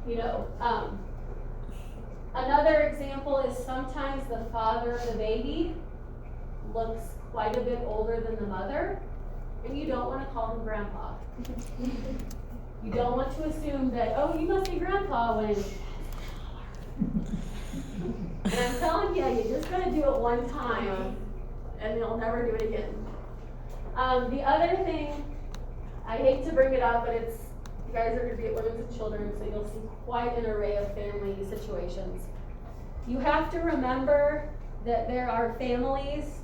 You know, another example is sometimes the father of the baby looks quite a bit older than the mother, and you don't want to call him grandpa. You don't want to assume that, oh, you must be grandpa when and I'm telling you, you just gotta do it one time, and you'll never do it again. The other thing, I hate to bring it up, but it's, you guys are gonna be at Women's and Children, so you'll see quite an array of family situations. You have to remember that there are families,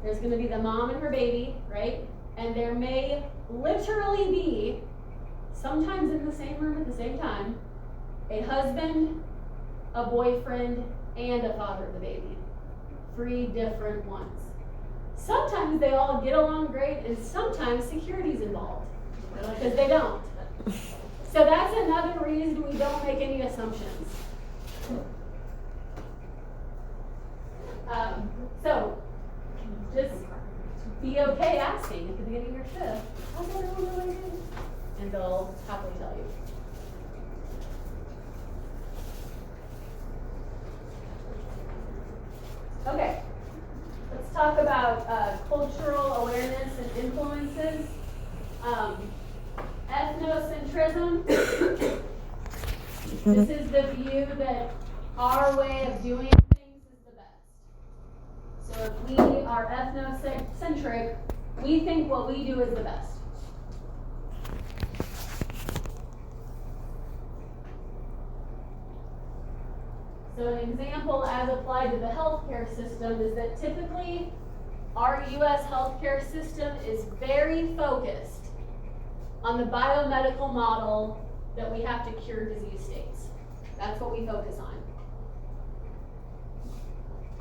there's gonna be the mom and her baby, right? And there may literally be, sometimes in the same room at the same time, a husband, a boyfriend, and a father of the baby. 3 different ones. Sometimes they all get along great, and sometimes security's involved, because they don't. So that's another reason we don't make any assumptions. So just be okay asking at the beginning of your shift, how's everyone doing? And they'll happily tell you. Okay, let's talk about cultural awareness and influences. Ethnocentrism. This is the view that our way of doing things is the best. So if we are ethnocentric, we think what we do is the best. So an example as applied to the healthcare system is that typically our U.S. healthcare system is very focused on the biomedical model that we have to cure disease states. That's what we focus on.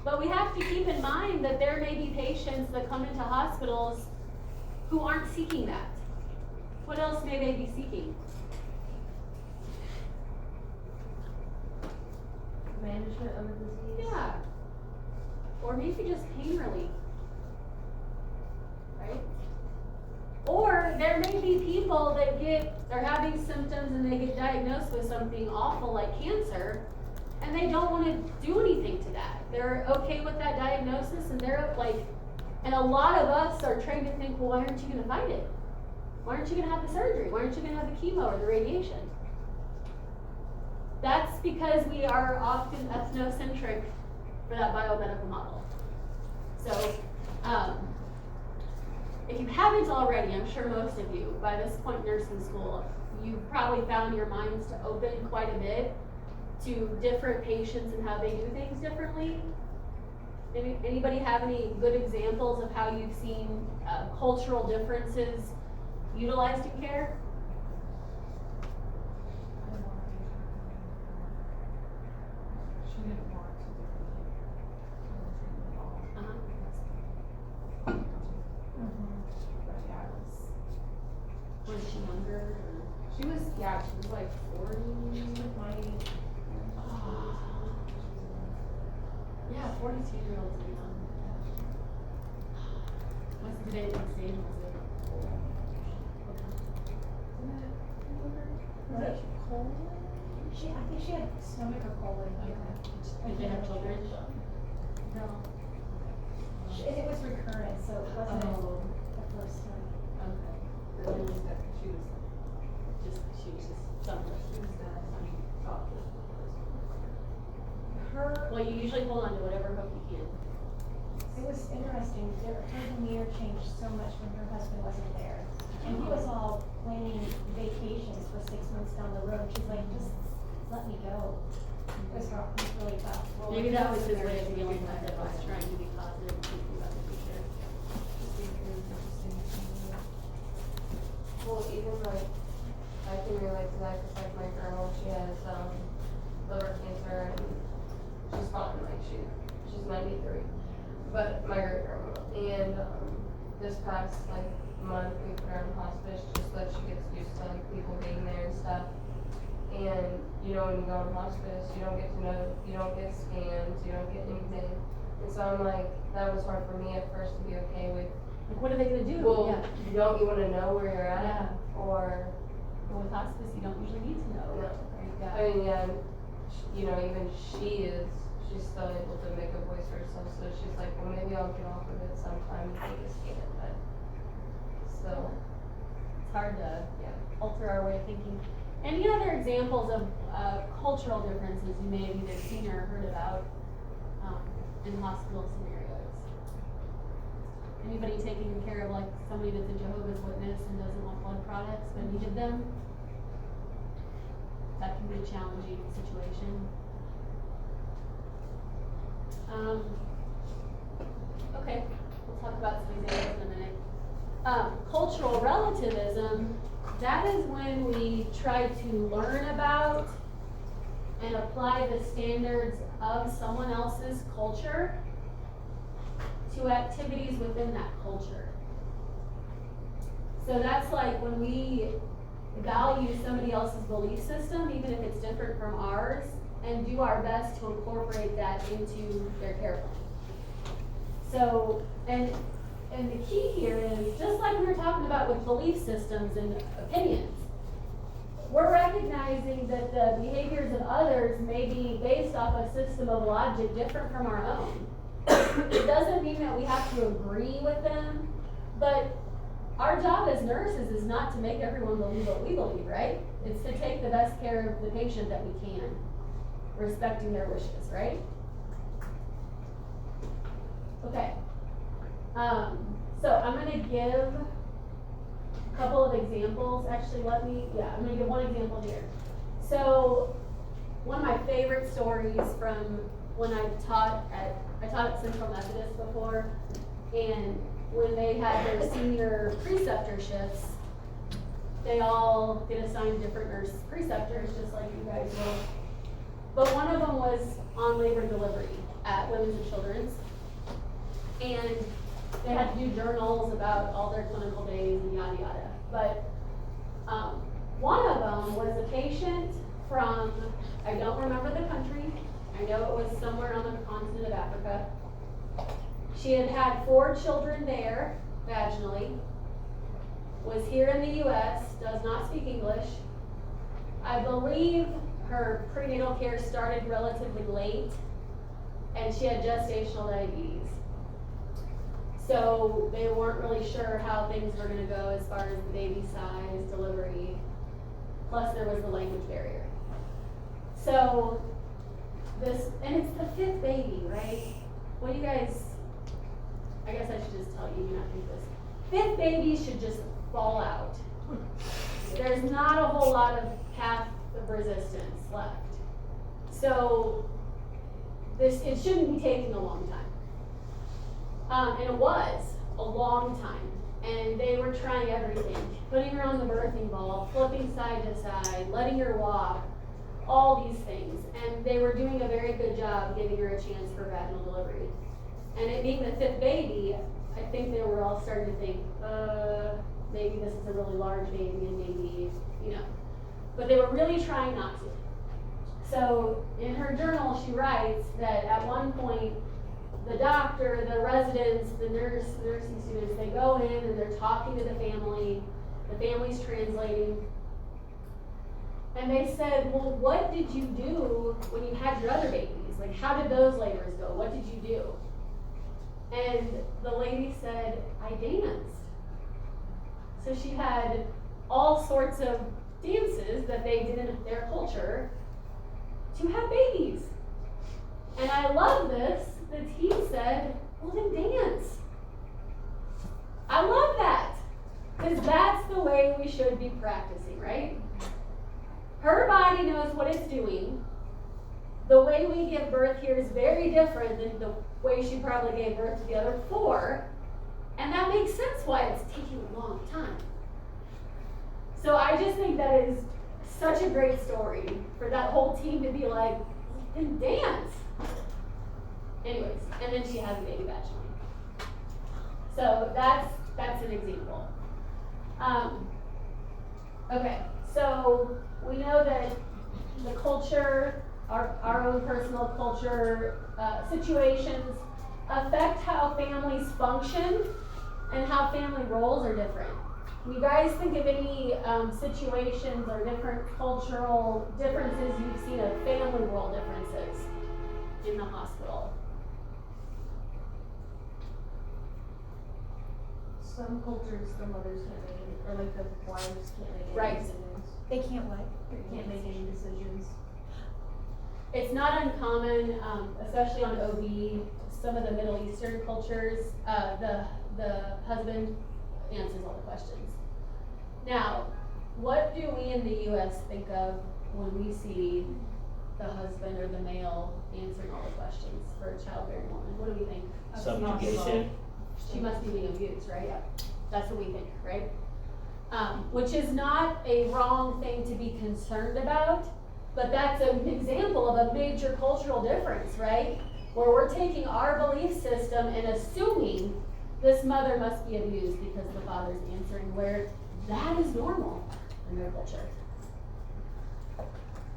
But we have to keep in mind that there may be patients that come into hospitals who aren't seeking that. What else may they be seeking? Management of a disease. Yeah. Or maybe just pain relief. Right? Or there may be people that they're having symptoms and they get diagnosed with something awful like cancer, and they don't want to do anything to that. They're okay with that diagnosis, and they're like, and a lot of us are trained to think, well, why aren't you going to fight it? Why aren't you going to have the surgery? Why aren't you going to have the chemo or the radiation? That's because we are often ethnocentric for that biomedical model. So, if you haven't already, I'm sure most of you, by this point in nursing school, you've probably found your minds to open quite a bit to different patients and how they do things differently. Anybody have any good examples of how you've seen cultural differences utilized in care? She didn't want to do it. But yeah, it Was she younger? she was like 40, 20. Yeah, 42-year-olds are young. What's the date of the stage? Was it colon? I think she had stomach or colon. Did they have children? No. And it was recurrent, so it wasn't the first time. Okay. She was just somewhere. Well, you usually hold on to whatever hope you can. It was interesting, her demeanor changed so much when her husband wasn't there. And he was all planning vacations for 6 months down the road. She's like, just let me go. It was really tough. Maybe that was his way of dealing with it, was trying to be positive and thinking about the future. Well, even like, I can relate to that because like my grandma, she has liver cancer and she's fine, like she's 93. But my great grandma, and this past like month we put her in hospice just so that she gets used to like people being there and stuff. And you know, when you go in hospice, you don't get to know, you don't get scans, you don't get anything. And so I'm like, that was hard for me at first to be okay with. Like, what are they gonna do? Well, Yeah. don't you want to know where you're at? Yeah. Or Well, with hospice, you don't usually need to know. no. Yeah. I I mean, yeah, you know, even she's still able to make a voice for herself, so she's like, well, maybe I'll get off of it sometime if they just can't, but still, It's hard to yeah. alter our way of thinking. Any other examples of cultural differences you may have either seen or heard about in hospital scenarios? Anybody taking care of like somebody that's a Jehovah's Witness and doesn't want blood products but needed them? That can be a challenging situation. Okay, we'll talk about some examples in a minute. Cultural relativism, that is when we try to learn about and apply the standards of someone else's culture to activities within that culture. So that's like when we value somebody else's belief system, even if it's different from ours, and do our best to incorporate that into their care plan. So, and the key here is, just like we were talking about with belief systems and opinions, we're recognizing that the behaviors of others may be based off a system of logic different from our own. It doesn't mean that we have to agree with them, but our job as nurses is not to make everyone believe what we believe, right? It's to take the best care of the patient that we can, respecting their wishes, right? Okay. So I'm gonna give a couple of examples. Actually, I'm gonna give one example here. So one of my favorite stories from when I taught at Central Methodist before, and when they had their senior preceptor shifts, they all get assigned different nurse preceptors, just like you guys will. But one of them was on labor and delivery at Women's and Children's, and they had to do journals about all their clinical days and yada yada. But one of them was a patient from, I don't remember the country, I know it was somewhere on the continent of Africa. She had had 4 children there, vaginally, was here in the US, does not speak English. I believe her prenatal care started relatively late, and she had gestational diabetes. So they weren't really sure how things were gonna go as far as the baby size, delivery, plus there was the language barrier. So this, and it's the 5th baby, right? What do you guys, I guess I should just tell you, you not think this. 5th babies should just fall out. There's not a whole lot of path of resistance left. So it shouldn't be taking a long time. And it was a long time. And they were trying everything. Putting her on the birthing ball, flipping side to side, letting her walk, all these things. And they were doing a very good job giving her a chance for vaginal delivery. And it being the 5th baby, I think they were all starting to think, maybe this is a really large baby and maybe, you know. But they were really trying not to. So in her journal, she writes that at one point, the doctor, the residents, the nursing students, they go in and they're talking to the family's translating. And they said, well, what did you do when you had your other babies? Like, how did those labors go? What did you do? And the lady said, I danced. So she had all sorts of dances that they did in their culture to have babies. And I love this, that he said, well then dance. I love that, because that's the way we should be practicing, right? Her body knows what it's doing. The way we give birth here is very different than the way she probably gave birth to the other 4. And that makes sense why it's taking a long time. So I just think that is such a great story for that whole team to be like, and dance. Anyways, and then she has a baby vaginally. So that's an example. Okay, so we know that the culture, our own personal culture situations affect how families function and how family roles are different. Can you guys think of any situations or different cultural differences you've cultural differences in the hospital. Some cultures, the mothers can't make any, or like the wives can't make any Right. decisions. They can't what? Can't make any decisions. It's not uncommon, especially on OB, some of the Middle Eastern cultures, the husband answers all the questions. Now, what do we in the US think of when we see the husband or the male answering all the questions for a childbearing woman? What do we think? Subjugation. She must be being abused, right? Yeah. That's what we think, right? Which is not a wrong thing to be concerned about, but that's an example of a major cultural difference, right? Where we're taking our belief system and assuming this mother must be abused because the father's answering, where that is normal in their culture.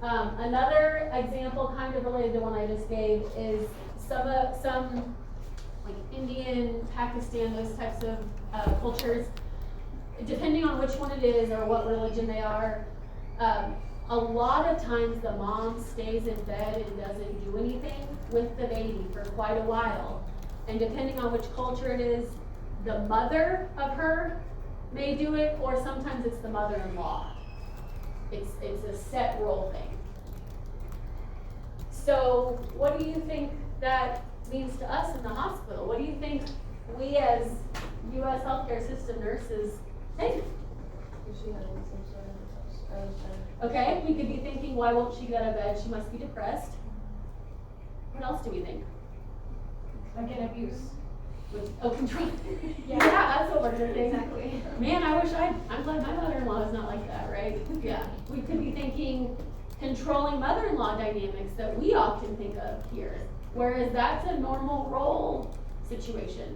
Another example, kind of related to one I just gave, is some like Indian, Pakistan, those types of cultures, depending on which one it is or what religion they are, a lot of times the mom stays in bed and doesn't do anything with the baby for quite a while. And depending on which culture it is, the mother of her may do it, or sometimes it's the mother-in-law. It's a set role thing. So what do you think that means to us in the hospital? What do you think we as US healthcare system nurses think? Is she having some sort of, Okay, we could be thinking, why won't she get out of bed? She must be depressed. What else do we think? Again, abuse. Control. Yeah. Yeah, that's what we're gonna think. Exactly. Man, I'm glad my mother-in-law is not like that, right? Yeah, we could be thinking controlling mother-in-law dynamics that we often think of here, whereas that's a normal role situation.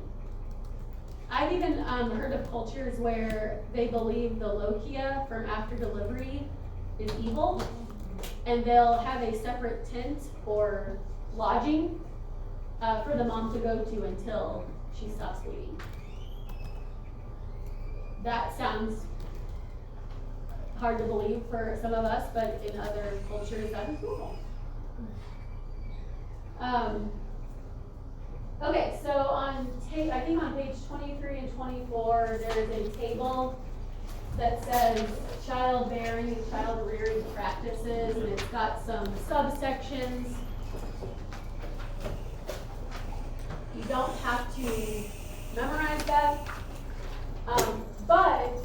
I've even heard of cultures where they believe the lochia from after delivery is evil, and they'll have a separate tent or lodging for the mom to go to until she stops bleeding. That sounds hard to believe for some of us, but in other cultures that is normal. Okay, so I think on page 23 and 24, there is a table that says childbearing and child rearing practices, and it's got some subsections. You don't have to memorize that, but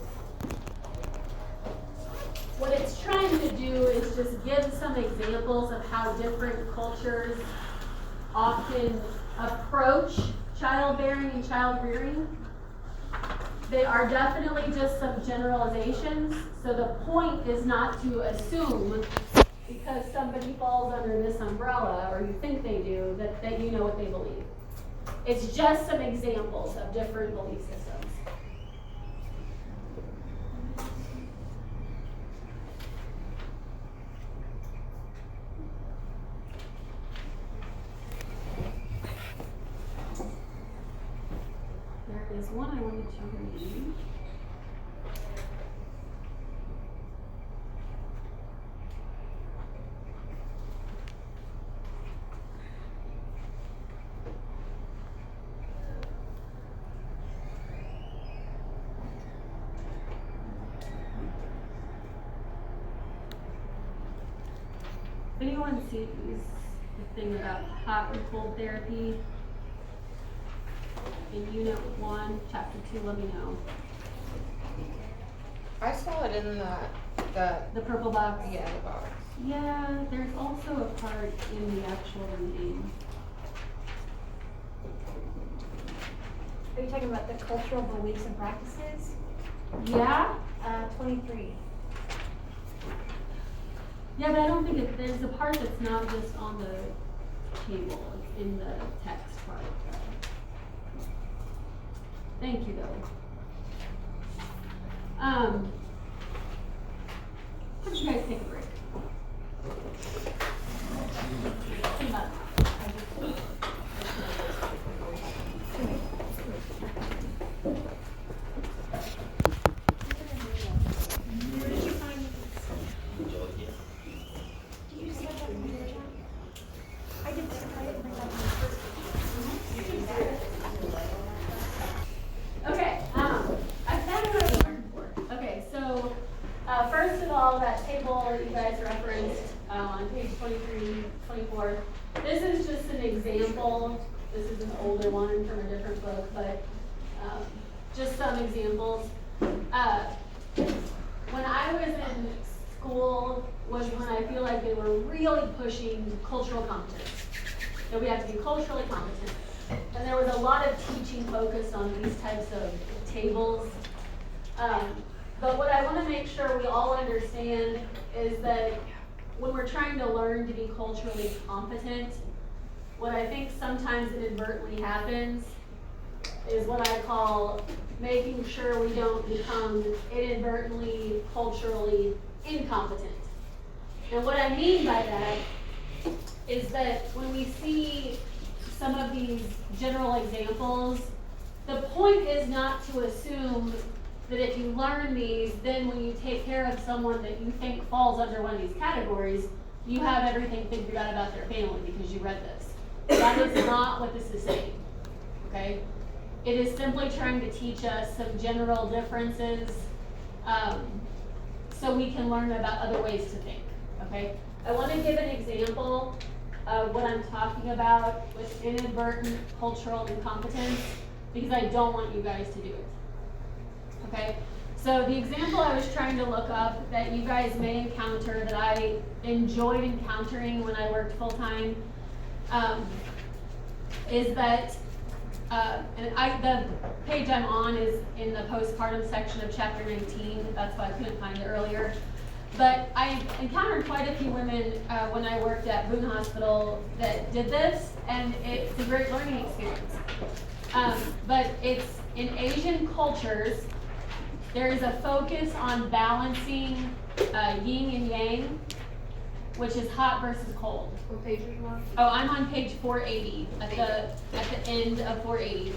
what it's trying to do is just give some examples of how different cultures often approach childbearing and child rearing. They are definitely just some generalizations, so the point is not to assume because somebody falls under this umbrella, or you think they do, that you know what they believe. It's just some examples of different belief systems. There is one I wanted to read. Anyone sees the thing about hot and cold therapy in Unit 1, Chapter 2? Let me know. I saw it in The purple box? the box. Yeah, there's also a part in the actual reading. Are you talking about the cultural beliefs and practices? Yeah? 23. Yeah, but I don't think there's a part that's not just on the table, it's in the text part. Thank you, though. Why don't you guys take a break? Come back. Did you just have that from your chat? referenced on page 23, 24. This is just an example. This is an older one from a different book, but just some examples. When I was in school was when I feel like they were really pushing cultural competence. That we have to be culturally competent. And there was a lot of teaching focused on these types of tables. But what I want to make sure we all understand is that when we're trying to learn to be culturally competent, what I think sometimes inadvertently happens is what I call making sure we don't become inadvertently culturally incompetent. And what I mean by that is that when we see some of these general examples, the point is not to assume that if you learn these, then when you take care of someone that you think falls under one of these categories, you have everything figured out about their family because you read this. That is not what this is saying, okay? It is simply trying to teach us some general differences so we can learn about other ways to think, okay? I want to give an example of what I'm talking about with inadvertent cultural incompetence because I don't want you guys to do it. Okay, so the example I was trying to look up that you guys may encounter that I enjoyed encountering when I worked full-time is that, the page I'm on is in the postpartum section of chapter 19, that's why I couldn't find it earlier. But I encountered quite a few women when I worked at Boone Hospital that did this, and it's a great learning experience. But it's in Asian cultures, there is a focus on balancing yin and yang, which is hot versus cold. What page are you on? Oh, I'm on page 480, at the end of 480.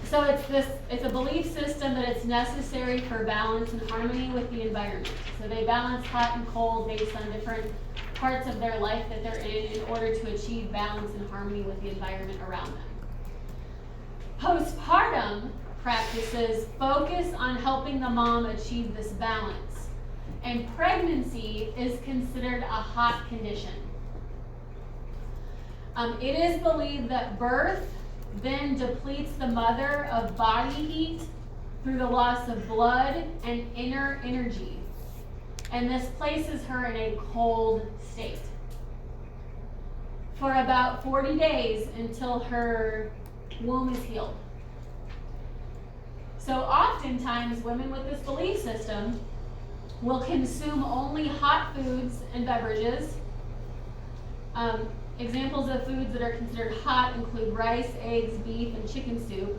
So it's a belief system that it's necessary for balance and harmony with the environment. So they balance hot and cold based on different parts of their life that they're in order to achieve balance and harmony with the environment around them. Postpartum practices focus on helping the mom achieve this balance, and pregnancy is considered a hot condition. It is believed that birth then depletes the mother of body heat through the loss of blood and inner energy, and this places her in a cold state for about 40 days until her womb is healed. So oftentimes women with this belief system will consume only hot foods and beverages. Examples of foods that are considered hot include rice, eggs, beef, and chicken soup.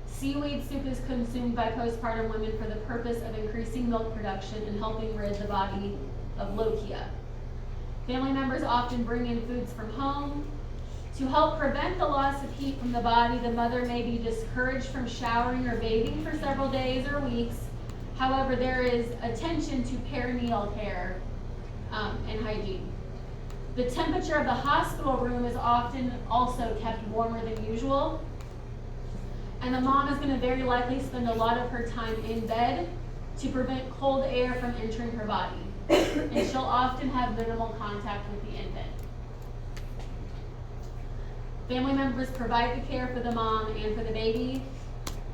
Seaweed soup is consumed by postpartum women for the purpose of increasing milk production and helping rid the body of lochia. Family members often bring in foods from home. To help prevent the loss of heat from the body, the mother may be discouraged from showering or bathing for several days or weeks. However, there is attention to perinatal care and hygiene. The temperature of the hospital room is often also kept warmer than usual. And the mom is going to very likely spend a lot of her time in bed to prevent cold air from entering her body. And she'll often have minimal contact with the infant. Family members provide the care for the mom and for the baby.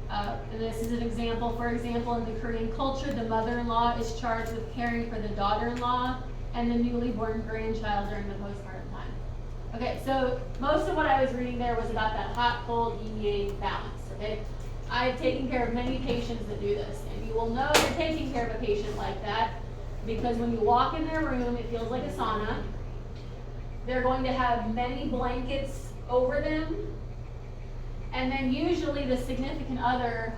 And this is an example. For example, in the Korean culture, the mother-in-law is charged with caring for the daughter-in-law and the newly born grandchild during the postpartum time. Okay, so most of what I was reading there was about that hot, cold, yin-yang balance, okay? I've taken care of many patients that do this, and you will know you're taking care of a patient like that because when you walk in their room, it feels like a sauna. They're going to have many blankets over them, and then usually the significant other,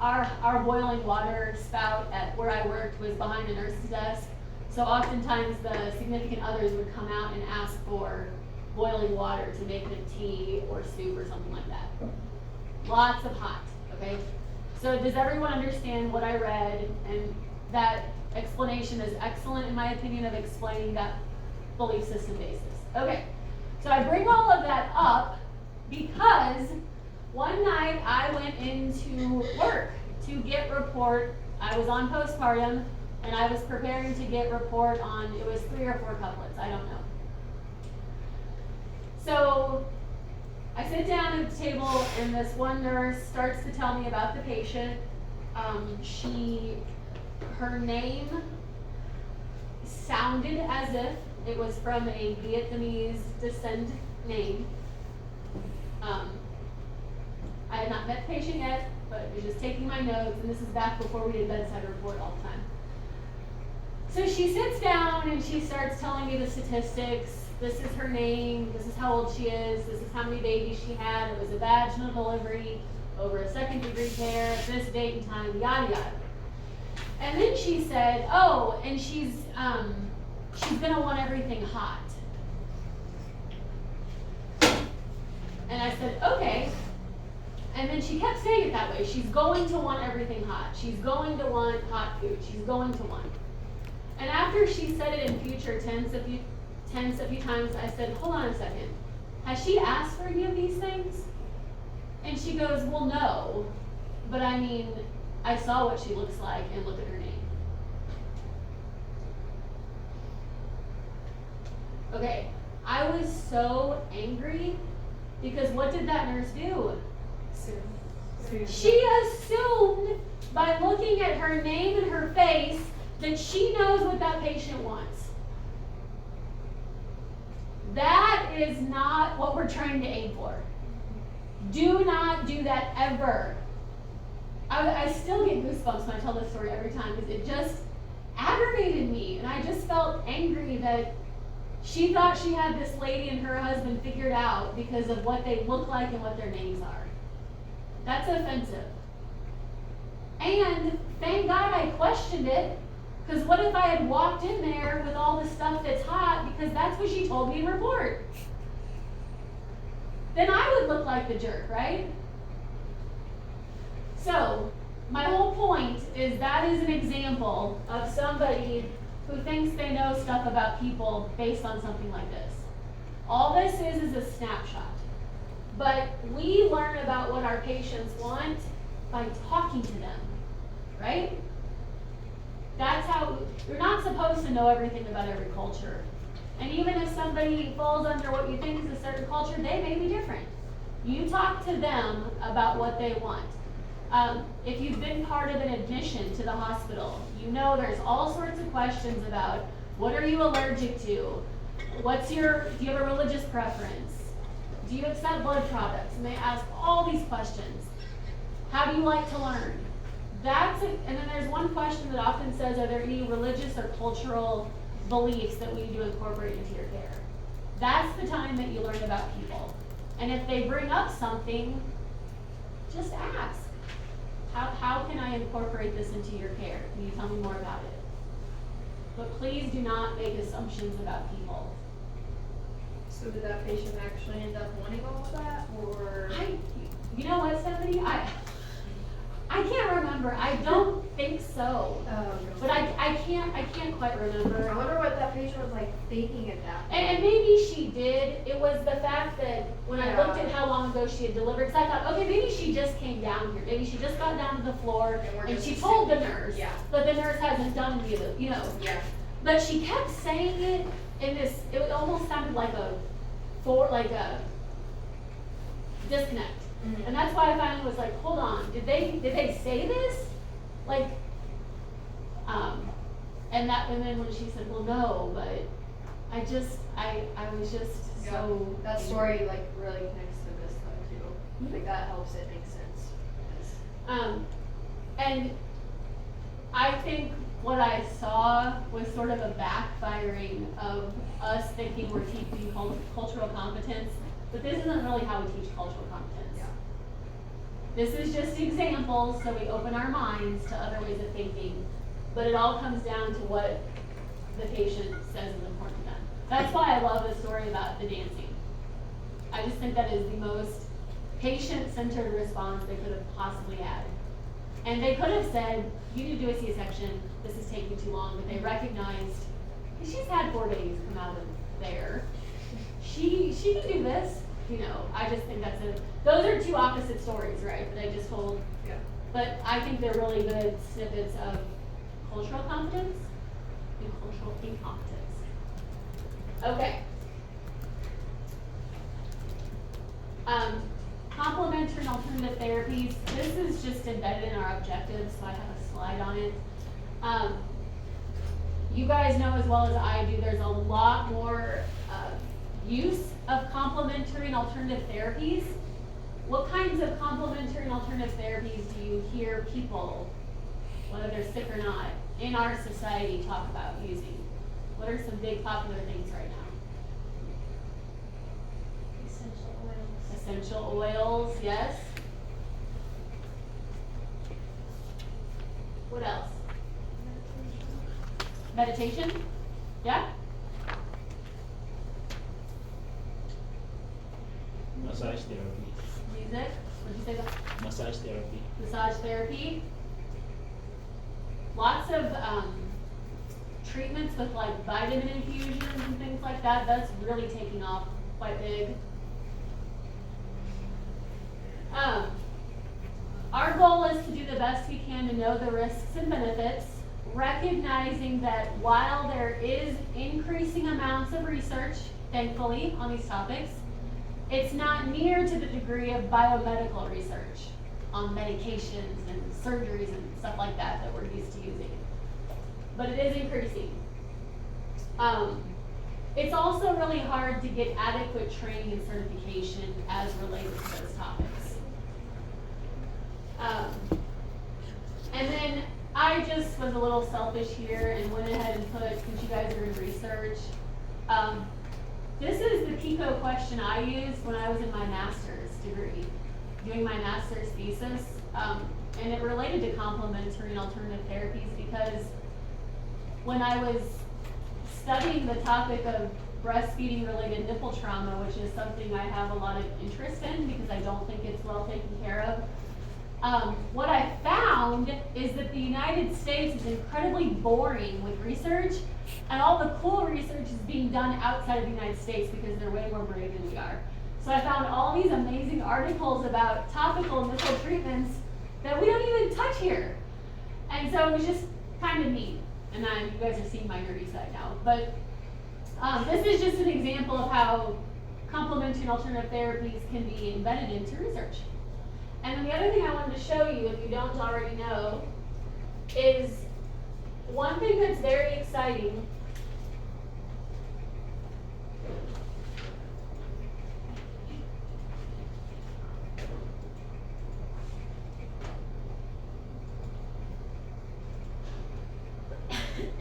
our boiling water spout at where I worked was behind the nurse's desk. So oftentimes the significant others would come out and ask for boiling water to make them tea or soup or something like that. Lots of hot, okay? So does everyone understand what I read? And that explanation is excellent in my opinion of explaining that belief system basis. Okay, so I bring all of that up because one night I went into work to get report. I was on postpartum, And I was preparing to get report on, it was 3 or 4 couplets, I don't know. So I sit down at the table and this one nurse starts to tell me about the patient. Her name sounded as if it was from a Vietnamese descent name. I had not met the patient yet, but was just taking my notes, and this is back before we did bedside report all the time. So she sits down and she starts telling me the statistics. This is her name, this is how old she is, this is how many babies she had, it was a vaginal delivery, over a 2nd degree tear, this date and time, yada yada. And then she said, oh, and she's gonna want everything hot. And I said, okay. And then she kept saying it that way. She's going to want everything hot. She's going to want hot food. She's going to want. And after she said it in future tense a few times, I said, hold on a second. Has she asked for any of these things? And she goes, well, no. But I mean, I saw what she looks like and look at her name. Okay, I was so angry because what did that nurse do? She assumed by looking at her name and her face that she knows what that patient wants. That is not what we're trying to aim for. Do not do that ever. I still get goosebumps when I tell this story every time because it just aggravated me, and I just felt angry that she thought she had this lady and her husband figured out because of what they look like and what their names are. That's offensive. And thank God I questioned it, because what if I had walked in there with all the stuff that's hot because that's what she told me in report? Then I would look like the jerk, right? So, my whole point is that is an example of somebody who thinks they know stuff about people based on something like this. All this is a snapshot. But we learn about what our patients want by talking to them, right? That's how, you're not supposed to know everything about every culture. And even if somebody falls under what you think is a certain culture, they may be different. You talk to them about what they want. If you've been part of an admission to the hospital, you know there's all sorts of questions about what are you allergic to? Do you have a religious preference? Do you accept blood products? And they ask all these questions. How do you like to learn? And then there's one question that often says, are there any religious or cultural beliefs that we need to incorporate into your care? That's the time that you learn about people. And if they bring up something, just ask. How can I incorporate this into your care? Can you tell me more about it? But please do not make assumptions about people. So did that patient actually end up wanting all of that, or? You know what, Stephanie? I can't remember. I don't think so. But I can't quite remember. I wonder what that patient was like thinking at that point. And maybe she did. It was the fact that when I looked at how long ago she had delivered, because I thought, okay, maybe she just came down here. Maybe she just got down to the floor and she told the nurse. Yeah. But the nurse hasn't done any of it, you know. Yeah. But she kept saying it in this, it almost sounded like a disconnect. Mm-hmm. And that's why I finally was like, hold on, did they say this? Like, and then when she said, well, no, but I was just so. That story like really connects to this though too. Mm-hmm. Like that helps it make sense. And I think what I saw was sort of a backfiring of us thinking we're teaching cultural competence, but this isn't really how we teach cultural competence. Yeah. This is just examples so we open our minds to other ways of thinking, but it all comes down to what the patient says is important to them. That's why I love the story about the dancing. I just think that is the most patient-centered response they could have possibly had. And they could have said, you need to do a C-section, this is taking too long, but they recognized, she's had 4 babies come out of there. She can do this, you know. I just think those are two opposite stories, right, that I just told. Yeah. But I think they're really good snippets of cultural competence and cultural incompetence. Okay. Complementary and alternative therapies. This is just embedded in our objectives, so I have a slide on it. You guys know as well as I do, there's a lot more use of complementary and alternative therapies. What kinds of complementary and alternative therapies do you hear people, whether they're sick or not, in our society talk about using? What are some big popular things right now? Essential oils. Essential oils, yes. What else? Meditation? Yeah? Massage therapy. Music? What'd you say about Massage therapy. massage therapy? Lots of treatments with like vitamin infusions and things like that. That's really taking off quite big. Our goal is to do the best we can to know the risks and benefits, recognizing that while there is increasing amounts of research, thankfully, on these topics, it's not near to the degree of biomedical research on medications and surgeries and stuff like that that we're used to using. But it is increasing. It's also really hard to get adequate training and certification as related to those topics. And then I just was a little selfish here and went ahead and put, since you guys are in research, this is the PICO question I used when I was in my master's degree, doing my master's thesis, and it related to complementary and alternative therapies because when I was studying the topic of breastfeeding related nipple trauma, which is something I have a lot of interest in because I don't think it's well taken care of, what I found is that the United States is incredibly boring with research, and all the cool research is being done outside of the United States because they're way more brave than we are. So I found all these amazing articles about topical nipple treatments that we don't even touch here. And so it was just kind of neat. And then you guys are seeing my nerdy side now. But this is just an example of how complementary and alternative therapies can be embedded into research. And then the other thing I wanted to show you, if you don't already know, is one thing that's very exciting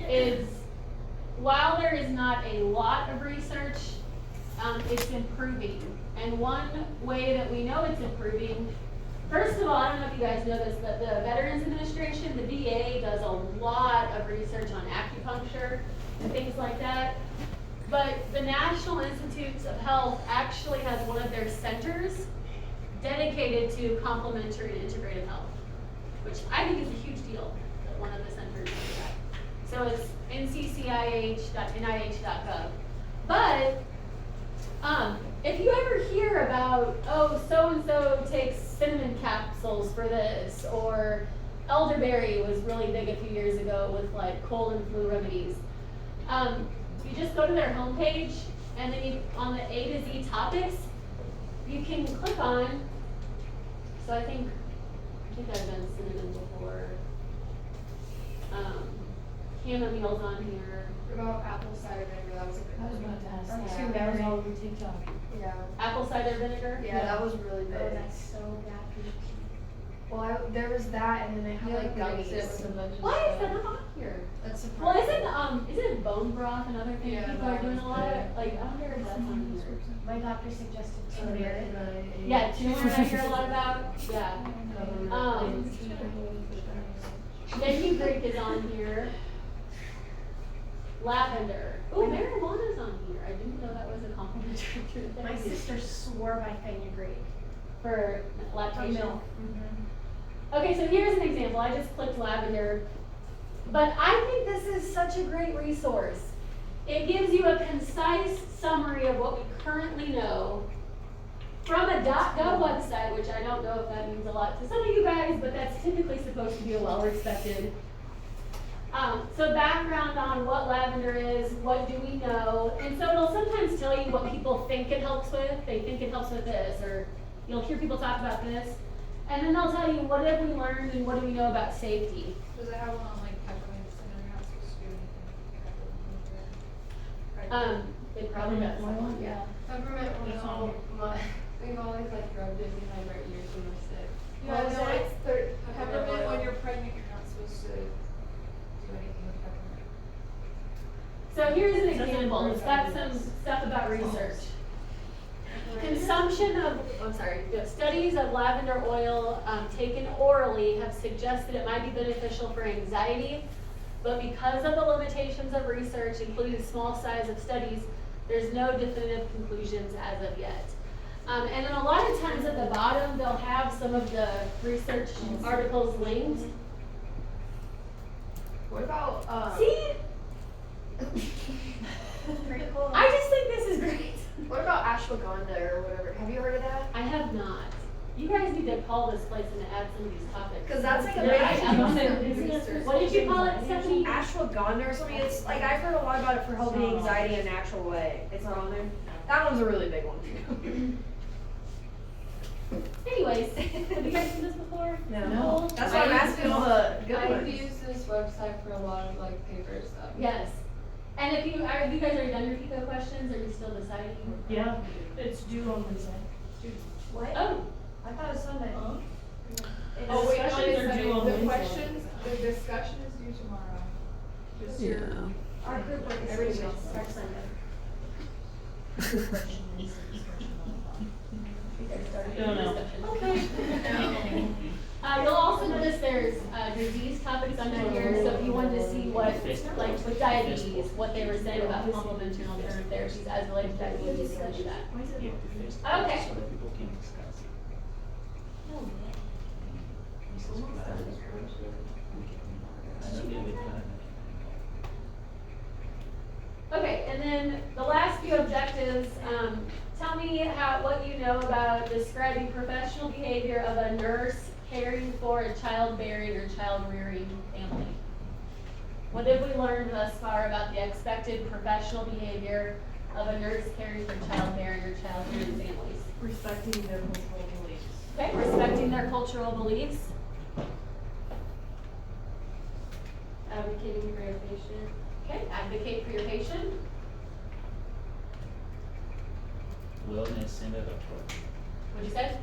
is while there is not a lot of research, it's improving. And one way that we know it's improving, first of all, I don't know if you guys know this, but the Veterans Administration, the VA, does a lot of research on acupuncture and things like that. But the National Institutes of Health actually has one of their centers dedicated to complementary and integrative health, which I think is a huge deal that one of the centers does that. So it's nccih.nih.gov. But if you ever hear about, oh, so-and-so takes cinnamon capsules for this, or elderberry was really big a few years ago with like cold and flu remedies, you just go to their homepage, and then you, on the A to Z topics, you can click on, so I think I've done cinnamon before, chamomile's on here. What about apple cider vinegar? That was a good one. That was all over TikTok. Yeah. Apple cider vinegar? Yeah, that was really big. Oh, that's so bad for your teeth. Well, there was that, and then they had like gummies. Why is that not on here? That's surprising. Well, isn't bone broth another thing Yeah, people are that doing a was lot of? big. Like, I wonder if that's on here. My doctor suggested turmeric. Yeah, turmeric I hear a lot about. Yeah. Fenugreek is on here. Lavender. Oh, marijuana's on here. I didn't know that was a complimentary treatment. My sister swore by fenugreek. For lactation. milk. Okay, so here's an example. I just clicked lavender. But I think this is such a great resource. It gives you a concise summary of what we currently know from a .gov website, which I don't know if that means a lot to some of you guys, but that's typically supposed to be a well-respected So background on what lavender is, what do we know, and so it'll sometimes tell you what people think it helps with. They think it helps with this, or you'll hear people talk about this, and then they'll tell you what have we learned and what do we know about safety. Does it have one on like peppermint and you're not supposed to do anything? It probably does. Yeah. Peppermint oil, we've always like rubbed it behind our ears when we're sick. Yeah, no, it's peppermint oil. when you're pregnant, you're not supposed to do anything with peppermint. So here's an Doesn't example. improve It's got some happiness. stuff about research. Consumption of, studies of lavender oil taken orally have suggested it might be beneficial for anxiety, but because of the limitations of research, including small size of studies, there's no definitive conclusions as of yet. And then a lot of times at the bottom, they'll have some of the research articles linked. What about, See? pretty cool. I just think this is great. What about ashwagandha or whatever? Have you heard of that? I have not. You guys need to call this place and add some of these topics. Cause that's like a Yeah, big I- What did you call it, Stephanie? Ashwagandha or something. It's like I've heard a lot about it for helping anxiety in a natural way. It's not on there. That one's a really big one too. Anyways, have you guys seen this before? No. That's why I'm asking all the good I've ones. used this website for a lot of like paper stuff. Yes. And if you guys already done your PICO questions, are you still deciding? Yeah, it's due on Wednesday. What? Oh, I thought it was Sunday. Huh? It's- Oh, wait, no, it's due on The Wednesday. questions, the discussion is due tomorrow. Just your, Our group work is Everything scheduled else. to start Sunday. you guys started No, your no. discussion. Okay. You'll also notice there's disease topics under here, so if you wanted to see what, like with diabetes, what they were saying about complementary and alternative therapies as related to diabetes, you can do that. Yeah, the first Okay. so that people can discuss it. This is plan. I know they will plan. Okay, and then the last few objectives, tell me what you know about describing professional behavior of a nurse caring for a childbearing or child-rearing family. What have we learned thus far about the expected professional behavior of a nurse caring for childbearing or child-rearing families? Respecting their cultural beliefs. Okay, respecting their cultural beliefs. Advocating for your patient. Okay, advocate for your patient. Wellness-centered approach. What'd you say?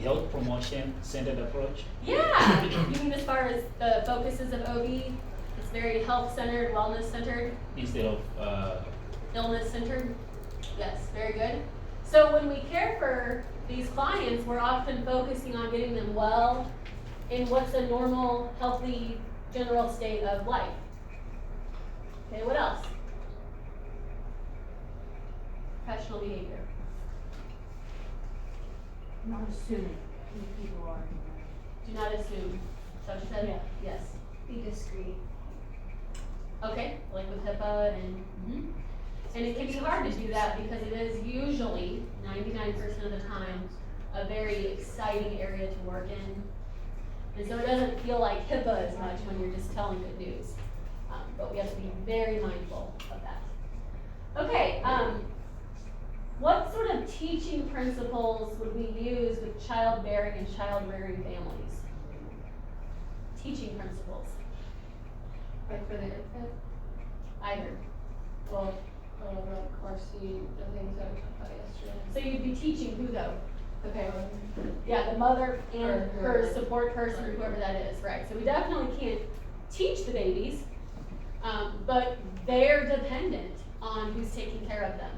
Health promotion-centered approach. Yeah, you mean as far as the focuses of OB? It's very health-centered, wellness-centered, Instead of, illness-centered? Yes, very good. So when we care for these clients, we're often focusing on getting them well in what's a normal, healthy, general state of life. Okay, what else? Professional behavior. Not assuming who people are. Do not assume. Is that what you said? Yeah. Yes. Be discreet. Okay, like with HIPAA and, and it can be hard to do that because it is usually, 99% of the time, a very exciting area to work in. And so it doesn't feel like HIPAA as much when you're just telling good news. But we have to be very mindful of that. Okay, what sort of teaching principles would we use with childbearing and child-rearing families? Teaching principles. Like for the infant, Either. well, like car seat, the things that we talked about yesterday. So you'd be teaching who though? The parent. Yeah, the mother and Or her her. support person, or whoever that is, right? So we definitely can't teach the babies, but they're dependent on who's taking care of them.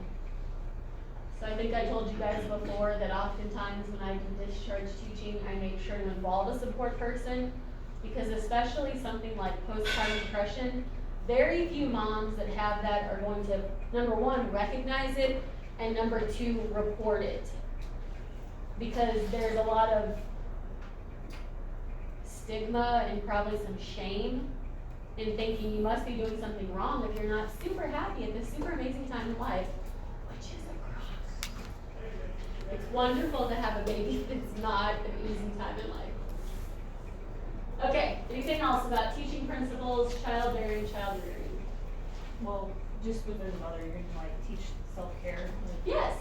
So I think I told you guys before that oftentimes when I do discharge teaching, I make sure to involve a support person, because especially something like postpartum depression, very few moms that have that are going to, number one, recognize it, and number two, report it. Because there's a lot of stigma and probably some shame in thinking you must be doing something wrong if you're not super happy at this super amazing time in life, which is a cross. It's wonderful to have a baby that's not an easy time in life. Okay, anything else about teaching principles, childbearing, child rearing? Well, just within the mother, you're gonna like teach self-care, like, Yes,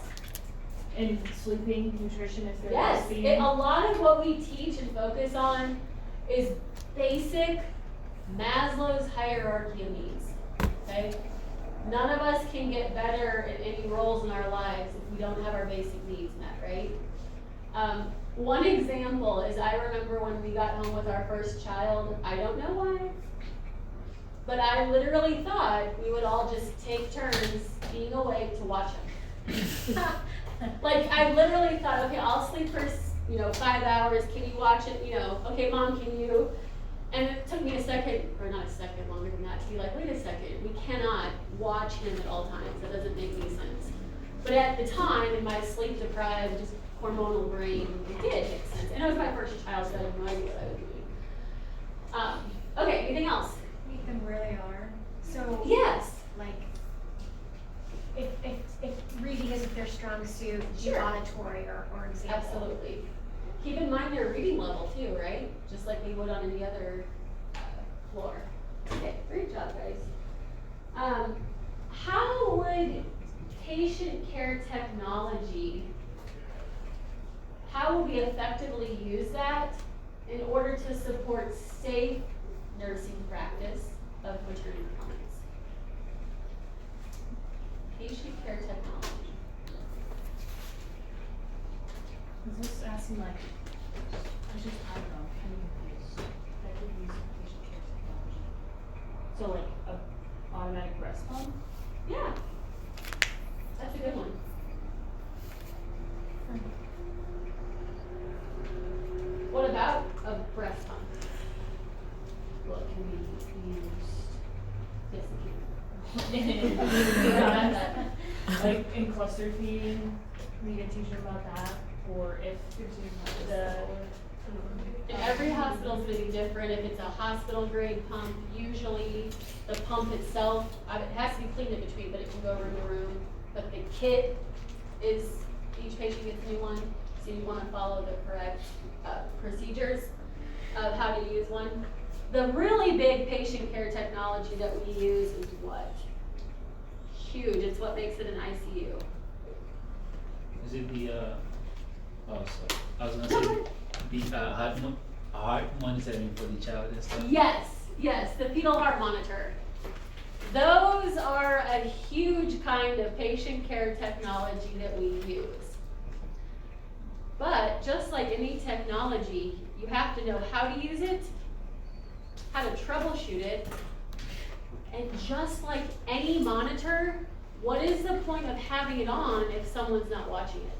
and sleeping, nutrition if they're yes. breastfeeding. A lot of what we teach and focus on is basic Maslow's hierarchy of needs, okay? None of us can get better at any roles in our lives if we don't have our basic needs met, right? One example is I remember when we got home with our first child, I don't know why, but I literally thought we would all just take turns being awake to watch him. Like, I literally thought, okay, I'll sleep for, 5 hours, can you watch it, okay, Mom, can you? And it took me a second, or not a second, longer than that, to be like, wait a second, we cannot watch him at all times, that doesn't make any sense. But at the time, in my sleep-deprived, just hormonal brain, it did make sense. And it was my first child, so I had no idea what I was doing. Okay, anything else? Meet them where they are. So, Yes. like, if reading isn't their strong suit, do Sure. auditory or example. Absolutely. Keep in mind their reading level too, right? Just like we would on any other floor. Okay, great job, guys. How would patient care technology, how would we effectively use that in order to support safe nursing practice of maternity comments? Patient care technology. Is this asking like, I don't know, kind of confused. Effective use of patient care technology. So like a automatic breast pump? Yeah, that's a good one. What about a breast pump? Well, it can be used. Yes, it can. Like in cluster feeding, we can teach them about that, or if the. And every hospital is going to be different. If it's a hospital grade pump, usually the pump itself, it has to be cleaned in between, but it can go room to room. But the kit is, each patient gets a new one, so you want to follow the correct procedures of how to use one. The really big patient care technology that we use is what? Huge. It's what makes it an ICU. Is it the, oh, sorry, I was gonna say, the, heart monitoring for the child and stuff? Yes, the fetal heart monitor. Those are a huge kind of patient care technology that we use. But just like any technology, you have to know how to use it, how to troubleshoot it, and just like any monitor, what is the point of having it on if someone's not watching it?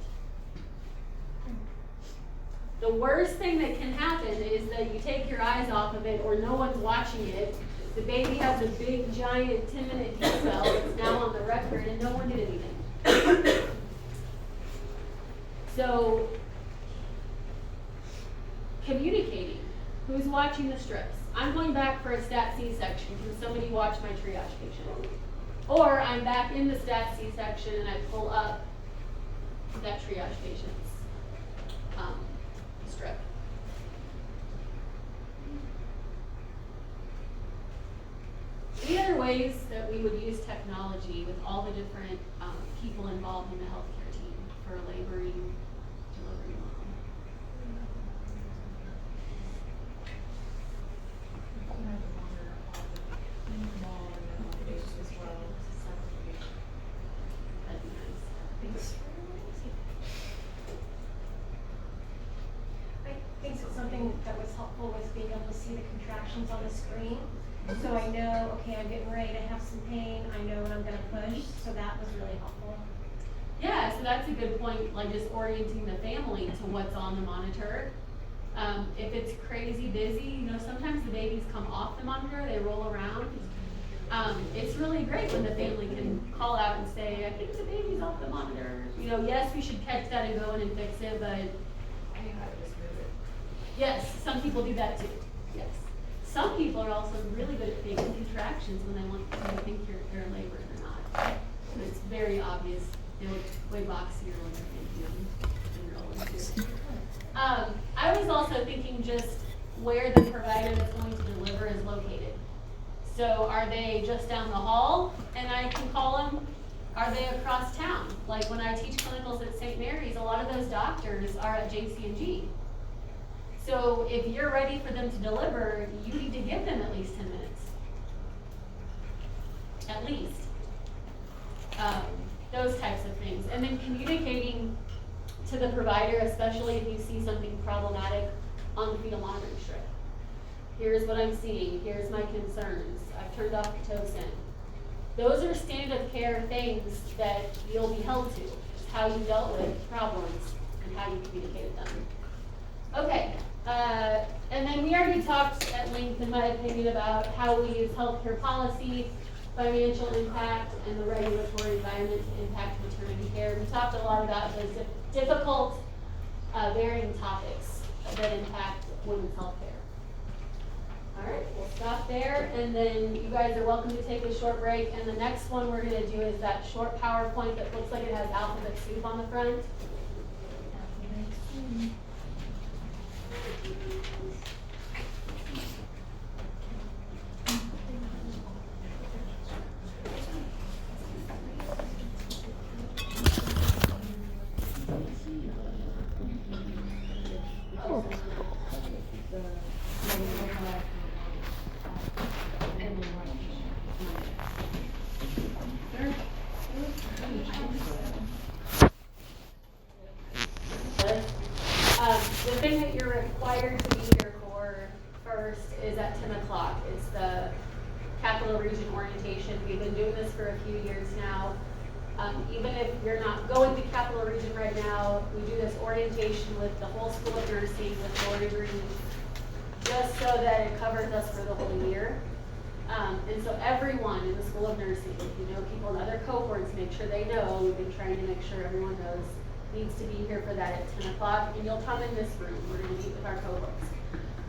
The worst thing that can happen is that you take your eyes off of it or no one's watching it. The baby has a big, giant 10-minute detail that's now on the record and no one did anything. So, communicating. Who's watching the strips? I'm going back for a stat C-section. Can somebody watch my triage patient? Or I'm back in the stat C-section and I pull up that triage patient's strip. Any other ways that we would use technology with all the different people involved in the healthcare team for a laboring delivery mom? That'd be nice. I think so something that was helpful was being able to see the contractions on the screen. So I know, okay, I'm getting ready to have some pain, I know when I'm gonna push, so that was really helpful. Yeah, so that's a good point, like just orienting the family to what's on the monitor. If it's crazy busy, sometimes the babies come off the monitor, they roll around. It's really great when the family can call out and say, I think the baby's off the monitor. Yes, we should catch that and go in and fix it, but yes, some people do that too, yes. Some people are also really good at faking contractions when they want you to think you're in labor and they're not. And it's very obvious. They look way boxier when they're thinking them than real ones do. I was also thinking just where the provider that's going to deliver is located. So are they just down the hall and I can call them? Are they across town? Like when I teach clinicals at St. Mary's, a lot of those doctors are at JC&G. So if you're ready for them to deliver, you need to give them at least 10 minutes. At least. Those types of things. And then communicating to the provider, especially if you see something problematic on the fetal monitoring strip. Here's what I'm seeing, here's my concerns, I've turned off Pitocin. Those are standard of care things that you'll be held to. It's how you dealt with problems and how you communicated them. Okay, and then we already talked at length, in my opinion, about how we use healthcare policy, financial impact, and the regulatory environment to impact maternity care. We talked a lot about those difficult, varying topics that impact women's healthcare. All right, we'll stop there, and then you guys are welcome to take a short break. And the next one we're going to do is that short PowerPoint that looks like it has alphabet soup on the front. The thing that you're required to be here for first is at 10 o'clock. It's the Capital Region Orientation. We've been doing this for a few years now. Even if you're not going to Capital Region right now, we do this orientation with the whole School of Nursing, with Lori Green, just so that it covers us for the whole year. And so everyone in the School of Nursing, if you know people in other cohorts, make sure they know. We've been trying to make sure everyone knows, needs to be here for that at 10 o'clock, and you'll come in this room. We're going to meet with our cohorts.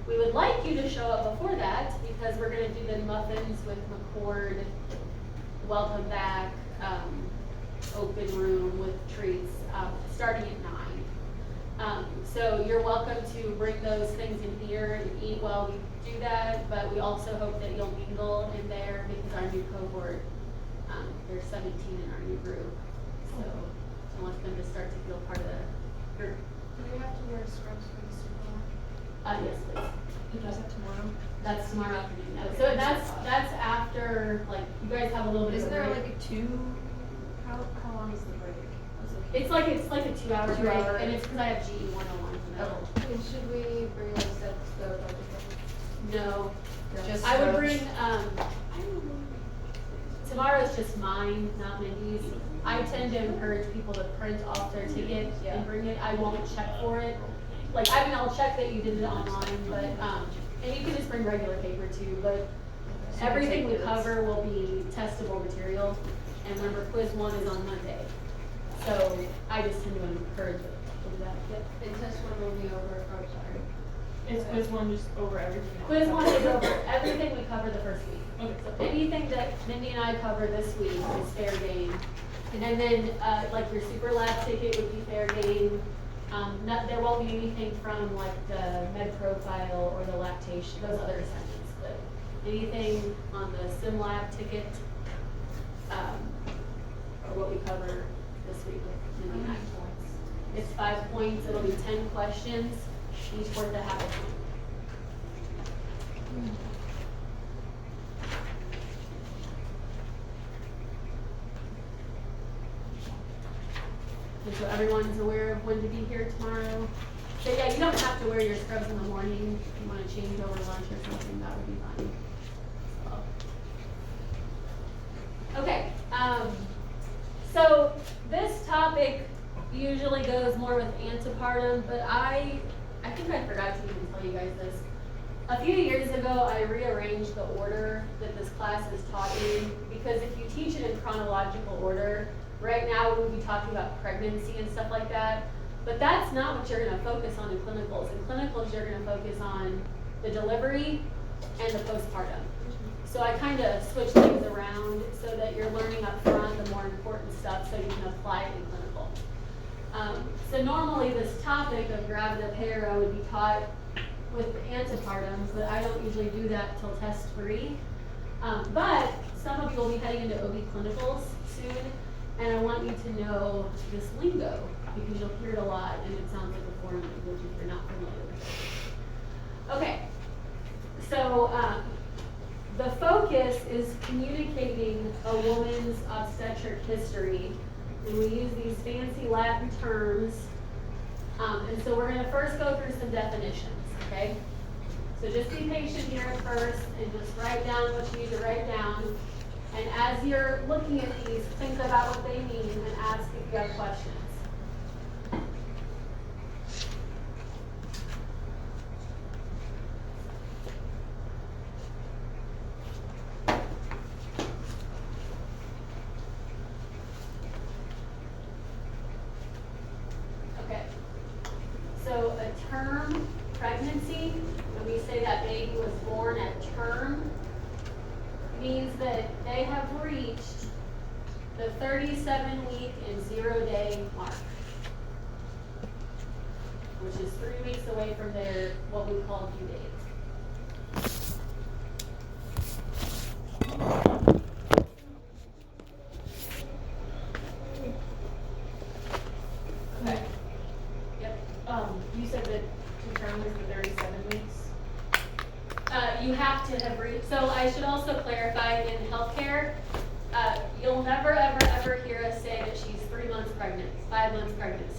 We would like you to show up before that, because we're going to do the muffins with McCord, welcome back, open room with treats, starting at 9. So you're welcome to bring those things in here and eat while we do that, but we also hope that you'll mingle in there, because our new cohort, there's 17 in our new group. So I want them to start to feel part of the group. Do we have to wear scrubs for the Super Bowl? Yes, please. Who does that tomorrow? That's tomorrow afternoon. No, so that's after, like, you guys have a little bit Isn't of a there break. like a 2? How long is the break? It's like a 2-hour break, 2-hour. and it's because I have GE 101 in the middle. And should we bring a set stove or something? No, Just I would scrubs? bring, tomorrow's just mine, not Mindy's. I tend to encourage people to print off their ticket and bring it. I won't check for it. Like, I mean, I'll check that you did it online, but, and you can just bring regular paper too, but everything we cover will be testable material. And remember, quiz 1 is on Monday. So I just tend to encourage it to do that. Yep. And test one will be over, oh, sorry. Is quiz one just over everything? Quiz 1 is over everything we cover the first week. Okay. So anything that Mindy and I cover this week is fair game. And then, like your super lab ticket would be fair game. There won't be anything from like the med profile or the lactation, those other assignments, but anything on the sim lab ticket, or what we cover this week with Mindy and I. It's 5 points, it'll be 10 questions, each worth a half a point. And so everyone's aware of when to be here tomorrow. So yeah, you don't have to wear your scrubs in the morning. If you want to change over lunch or something, that would be fine. So. Okay, so this topic usually goes more with antepartum, but I think I forgot to even tell you guys this. A few years ago, I rearranged the order that this class is taught in, because if you teach it in chronological order, right now we would be talking about pregnancy and stuff like that, but that's not what you're going to focus on in clinicals. In clinicals, you're going to focus on the delivery and the postpartum. So I kind of switch things around so that you're learning up front the more important stuff so you can apply it in clinical. So normally this topic of gravidipara would be taught with the antepartums, but I don't usually do that till test 3. But some of you will be heading into OB clinicals soon, and I want you to know this lingo, because you'll hear it a lot, and it sounds like a foreign language if you're not familiar with it. Okay, so the focus is communicating a woman's obstetric history, and we use these fancy Latin terms. And so we're going to first go through some definitions, okay? So just be patient here at first and just write down what you need to write down. And as you're looking at these, think about what they mean and ask if you have questions. Okay. So a term pregnancy, when we say that baby was born at term, means that they have reached the 37-week and 0-day mark, which is 3 weeks away from their, what we call due date. Okay. Yep. You said that to term is the 37 weeks? You have to have reached, so I should also clarify in healthcare, you'll never ever hear us say that she's 3 months pregnant, 5 months pregnant.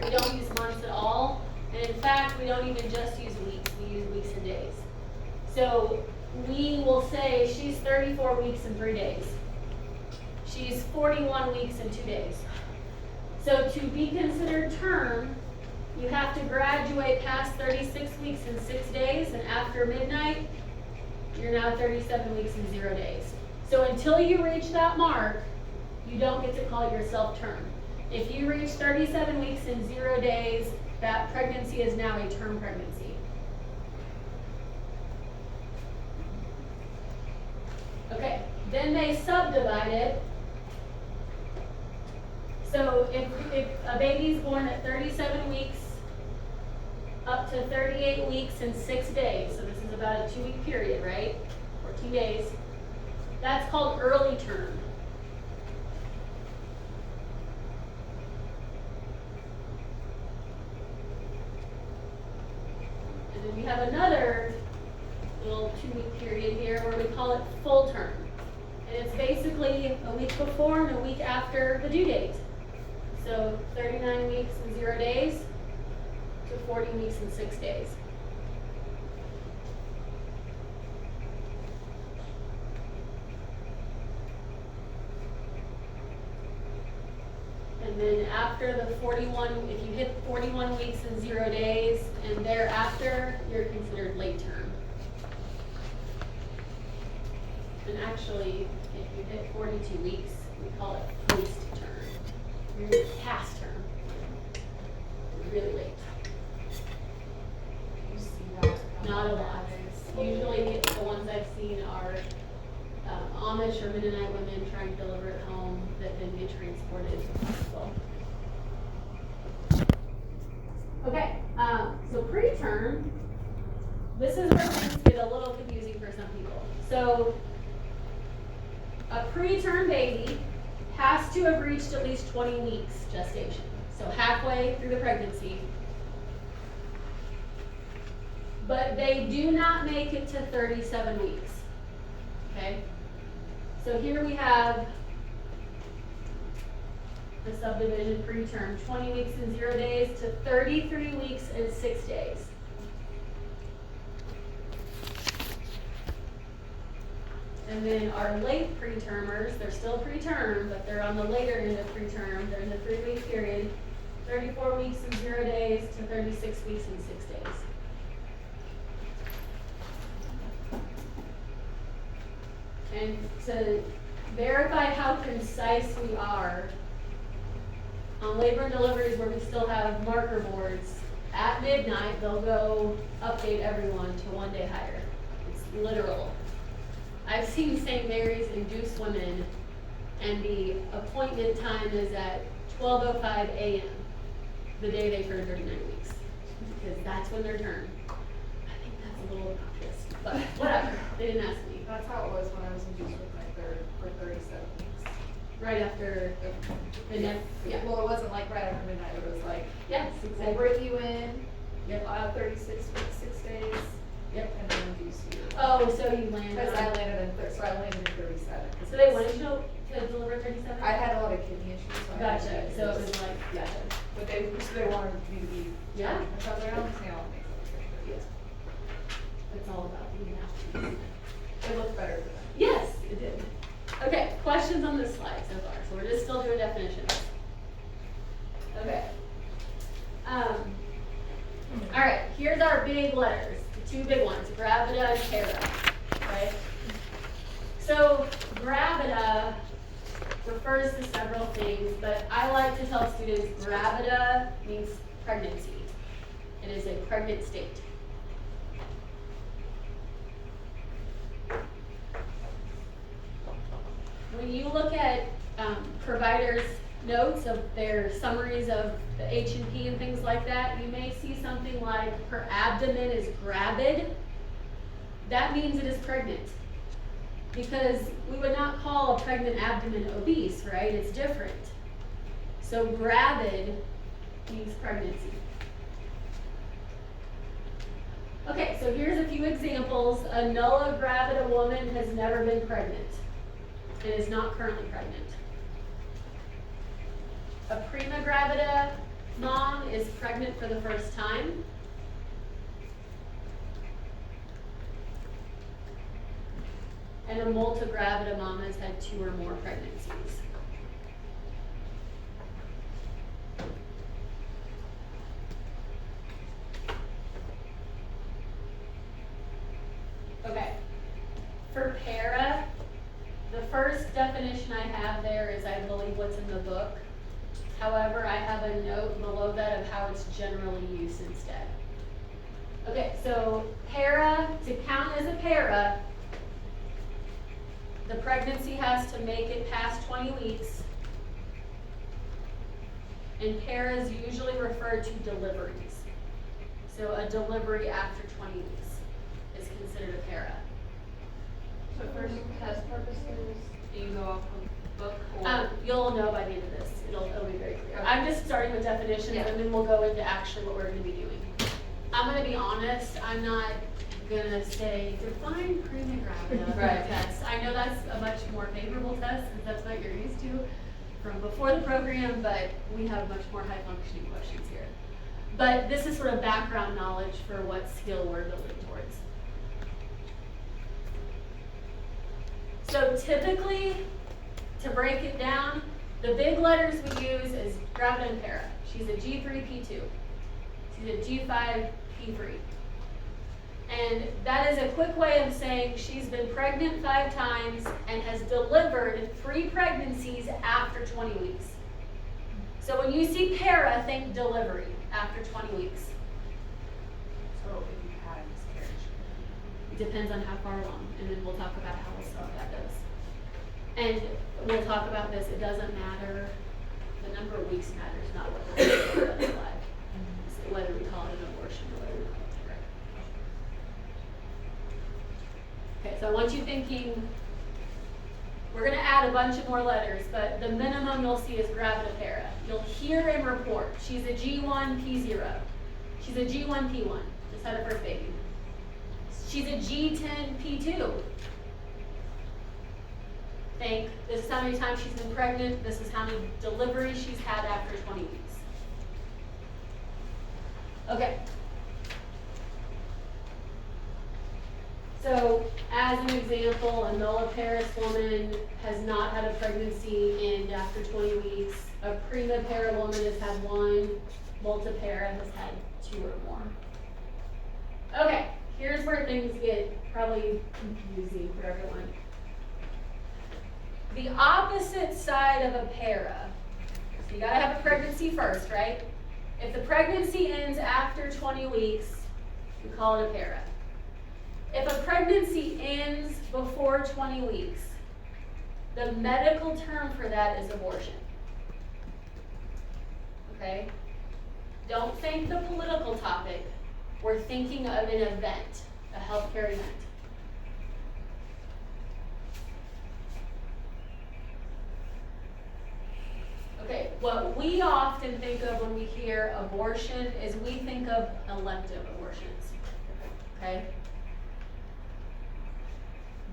We don't use months at all, and in fact, we don't even just use weeks, we use weeks and days. So we will say she's 34 weeks and 3 days. She's 41 weeks and 2 days. So to be considered term, you have to graduate past 36 weeks and 6 days, and after midnight, you're now 37 weeks and 0 days. So until you reach that mark, you don't get to call yourself term. If you reach 37 weeks and 0 days, that pregnancy is now a term pregnancy. Okay, then they subdivide it. So if a baby's born at 37 weeks up to 38 weeks and 6 days, so this is about a 2-week period, right? 14 days. That's called early term. And then we have another little 2-week period here where we call it full term. And it's basically a week before and a week after the due date. So 39 weeks and 0 days to 40 weeks and 6 days. And then after the 41, if you hit 41 weeks and 0 days and thereafter, you're considered late term. And actually, if you hit 42 weeks, we call it waste term. You're past term. You're really late. You see that? Not a lot. Usually the ones I've seen are Amish or Mennonite women trying to deliver at home that then get transported to the hospital. Okay, so preterm, this is where things get a little confusing for some people. So a preterm baby has to have reached at least 20 weeks gestation. So halfway through the pregnancy. But they do not make it to 37 weeks, okay? So here we have the subdivision preterm, 20 weeks and 0 days to 33 weeks and 6 days. And then our late pretermers, they're still preterm, but they're on the later end of preterm. There's a 3-week period, 34 weeks and 0 days to 36 weeks and 6 days. And to verify how concise we are, on labor and deliveries where we still have marker boards, at midnight they'll go update everyone to 1 day higher. It's literal. I've seen St. Mary's induce women and the appointment time is at 12:05 a.m. the day they turn 39 weeks. Because that's when they're turned. I think a little obnoxious, but whatever, they didn't ask me. That's how it was when I was induced with my third for 37 weeks. Right after the next, yeah. Well, it wasn't like right after midnight, it was like, Yes, we'll exactly. bring you in, Yep. 36 weeks, 6 days, Yep. and then induce you. Oh, so you landed Because I on, landed in 37. so they wanted you to deliver 37? I had a lot of kidney issues, so I had to Gotcha, do so it this. was like, Yeah, but they wanted me to be. Yeah. So I was like, I don't understand all the things. Yeah. It's all about the now. It looked better for them. Yes, it did. Okay, questions on this slide so far? So we're just still doing definitions. Okay. All right, here's our big letters, the two big ones, gravida and para, right? So gravida refers to several things, but I like to tell students gravida means pregnancy. It is a pregnant state. When you look at providers' notes of their summaries of the H&P and things like that, you may see something like her abdomen is gravid. That means it is pregnant. Because we would not call a pregnant abdomen obese, right? It's different. So gravid means pregnancy. Okay, so here's a few examples. A nulla gravida woman has never been pregnant and is not currently pregnant. A prima gravida mom is pregnant for the first time. And a multa gravida mom has had 2 or more pregnancies. Okay. For para, the first definition I have there is, I believe, what's in the book. However, I have a note below that of how it's generally used instead. Okay, so para, to count as a para, the pregnancy has to make it past 20 weeks. And para is usually referred to deliveries. So a delivery after 20 weeks is considered a para. So for test purposes, do you go off of book or? You'll know by the end of this. It'll be very clear. I'm just starting with definitions, Yeah. and then we'll go into actually what we're gonna be doing. I'm gonna be honest, I'm not gonna say define prima gravida for Right. a test. I know that's a much more favorable test, because that's what you're used to from before the program, but we have much more high functioning questions here. But this is sort of background knowledge for what skill we're building towards. So typically, to break it down, the big letters we use is gravida and para. She's a G3, P2. She's a G5, P3. And that is a quick way of saying she's been pregnant 5 times and has delivered 3 pregnancies after 20 weeks. So when you see para, think delivery after 20 weeks. So if you had a miscarriage. It depends on how far along, and then we'll talk about how that goes. And we'll talk about this, it doesn't matter, the number of weeks matters, not whether it's alive. So whether we call it an abortion or whether we call it birth. Okay, so I want you thinking, we're gonna add a bunch of more letters, but the minimum you'll see is gravida para. You'll hear in report, she's a G1, P0. She's a G1, P1, just had her first baby. She's a G10, P2. Think, this is how many times she's been pregnant, this is how many deliveries she's had after 20 weeks. Okay. So, as an example, a nulliparous woman has not had a pregnancy and after 20 weeks. A primipara woman has had 1, multipara has had 2 or more. Okay, here's where things get probably confusing for everyone. The opposite side of a para, so you gotta have a pregnancy first, right? If the pregnancy ends after 20 weeks, we call it a para. If a pregnancy ends before 20 weeks, the medical term for that is abortion. Okay? Don't think the political topic. We're thinking of an event. a healthcare event. Okay, what we often think of when we hear abortion is we think of elective abortions, okay?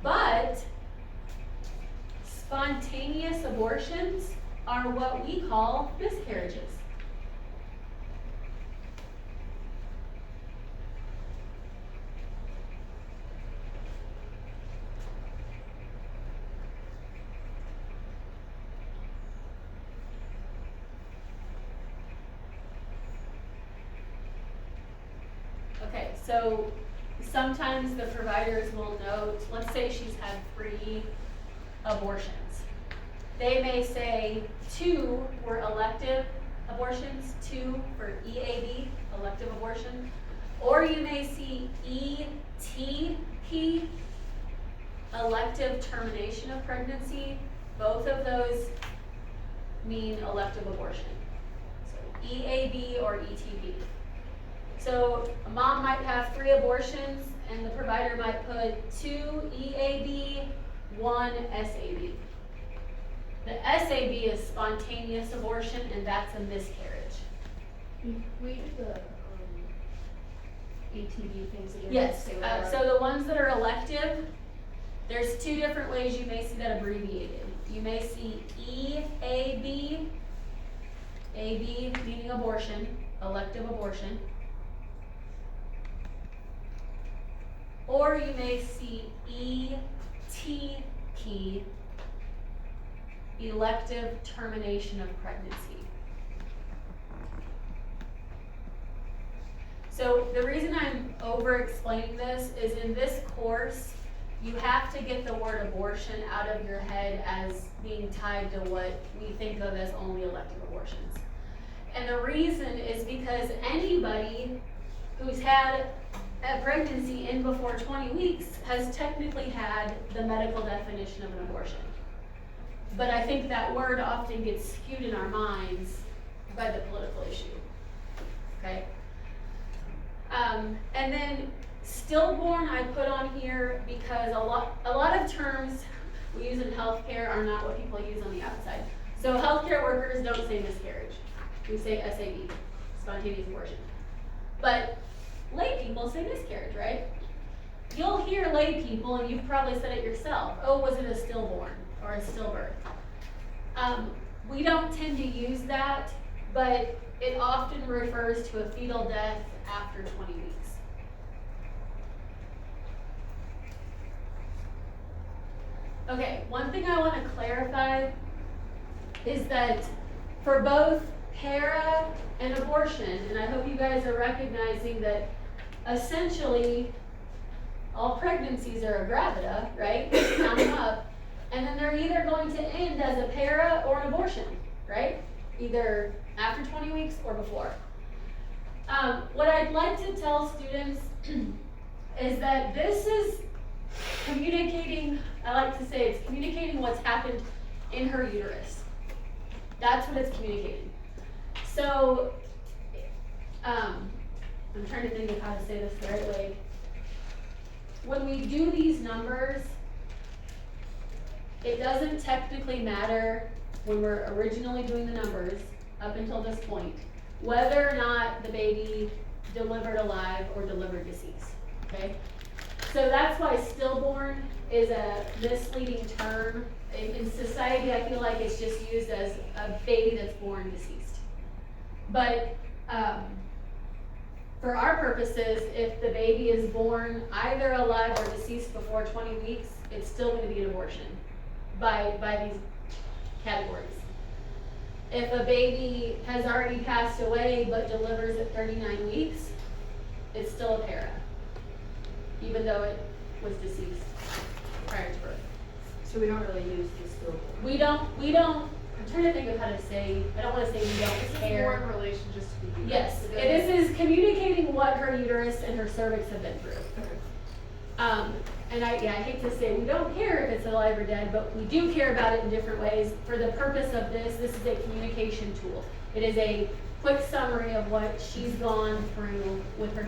But spontaneous abortions are what we call miscarriages. Okay, so sometimes the providers will note, let's say she's had 3 abortions. They may say 2 were elective abortions, 2 for EAB, elective abortion, or you may see ETP, elective termination of pregnancy. Both of those mean elective abortion. So EAB or ETP. So a mom might have 3 abortions and the provider might put 2 EAB, 1 SAB. The SAB is spontaneous abortion and that's a miscarriage. We did the ATV things again. Yes, Say what they are. so the ones that are elective, there's 2 different ways you may see that abbreviated. You may see EAB, AB meaning abortion, elective abortion. Or you may see ETP, elective termination of pregnancy. So the reason I'm over explaining this is in this course, you have to get the word abortion out of your head as being tied to what we think of as only elective abortions. And the reason is because anybody who's had a pregnancy in before 20 weeks has technically had the medical definition of an abortion. But I think that word often gets skewed in our minds by the political issue, okay? And then stillborn I put on here because a lot of terms we use in healthcare are not what people use on the outside. So healthcare workers don't say miscarriage. We say SAB, spontaneous abortion. But lay people say miscarriage, right? You'll hear lay people, and you've probably said it yourself, oh, was it a stillborn or a stillbirth? We don't tend to use that, but it often refers to a fetal death after 20 weeks. Okay, one thing I want to clarify is that for both para and abortion, and I hope you guys are recognizing that essentially all pregnancies are a gravida, right? Count them up. And then they're either going to end as a para or an abortion, right? Either after 20 weeks or before. What I'd like to tell students is that this is communicating, I like to say it's communicating what's happened in her uterus. That's what it's communicating. So, I'm trying to think of how to say this the right way. When we do these numbers, it doesn't technically matter when we're originally doing the numbers up until this point, whether or not the baby delivered alive or delivered deceased, okay? So that's why stillborn is a misleading term. In society, I feel like it's just used as a baby that's born deceased. But for our purposes, if the baby is born either alive or deceased before 20 weeks, it's still going to be an abortion by these categories. If a baby has already passed away but delivers at 39 weeks, it's still a para, even though it was deceased prior to birth. So we don't really use the stillborn. We don't, I'm trying to think of how to say, I don't want to say we don't This is care. more in relation just to the uterus. Yes, this is communicating what her uterus and her cervix have been through. Okay. And I hate to say we don't care if it's alive or dead, but we do care about it in different ways. For the purpose of this is a communication tool. It is a quick summary of what she's gone through with her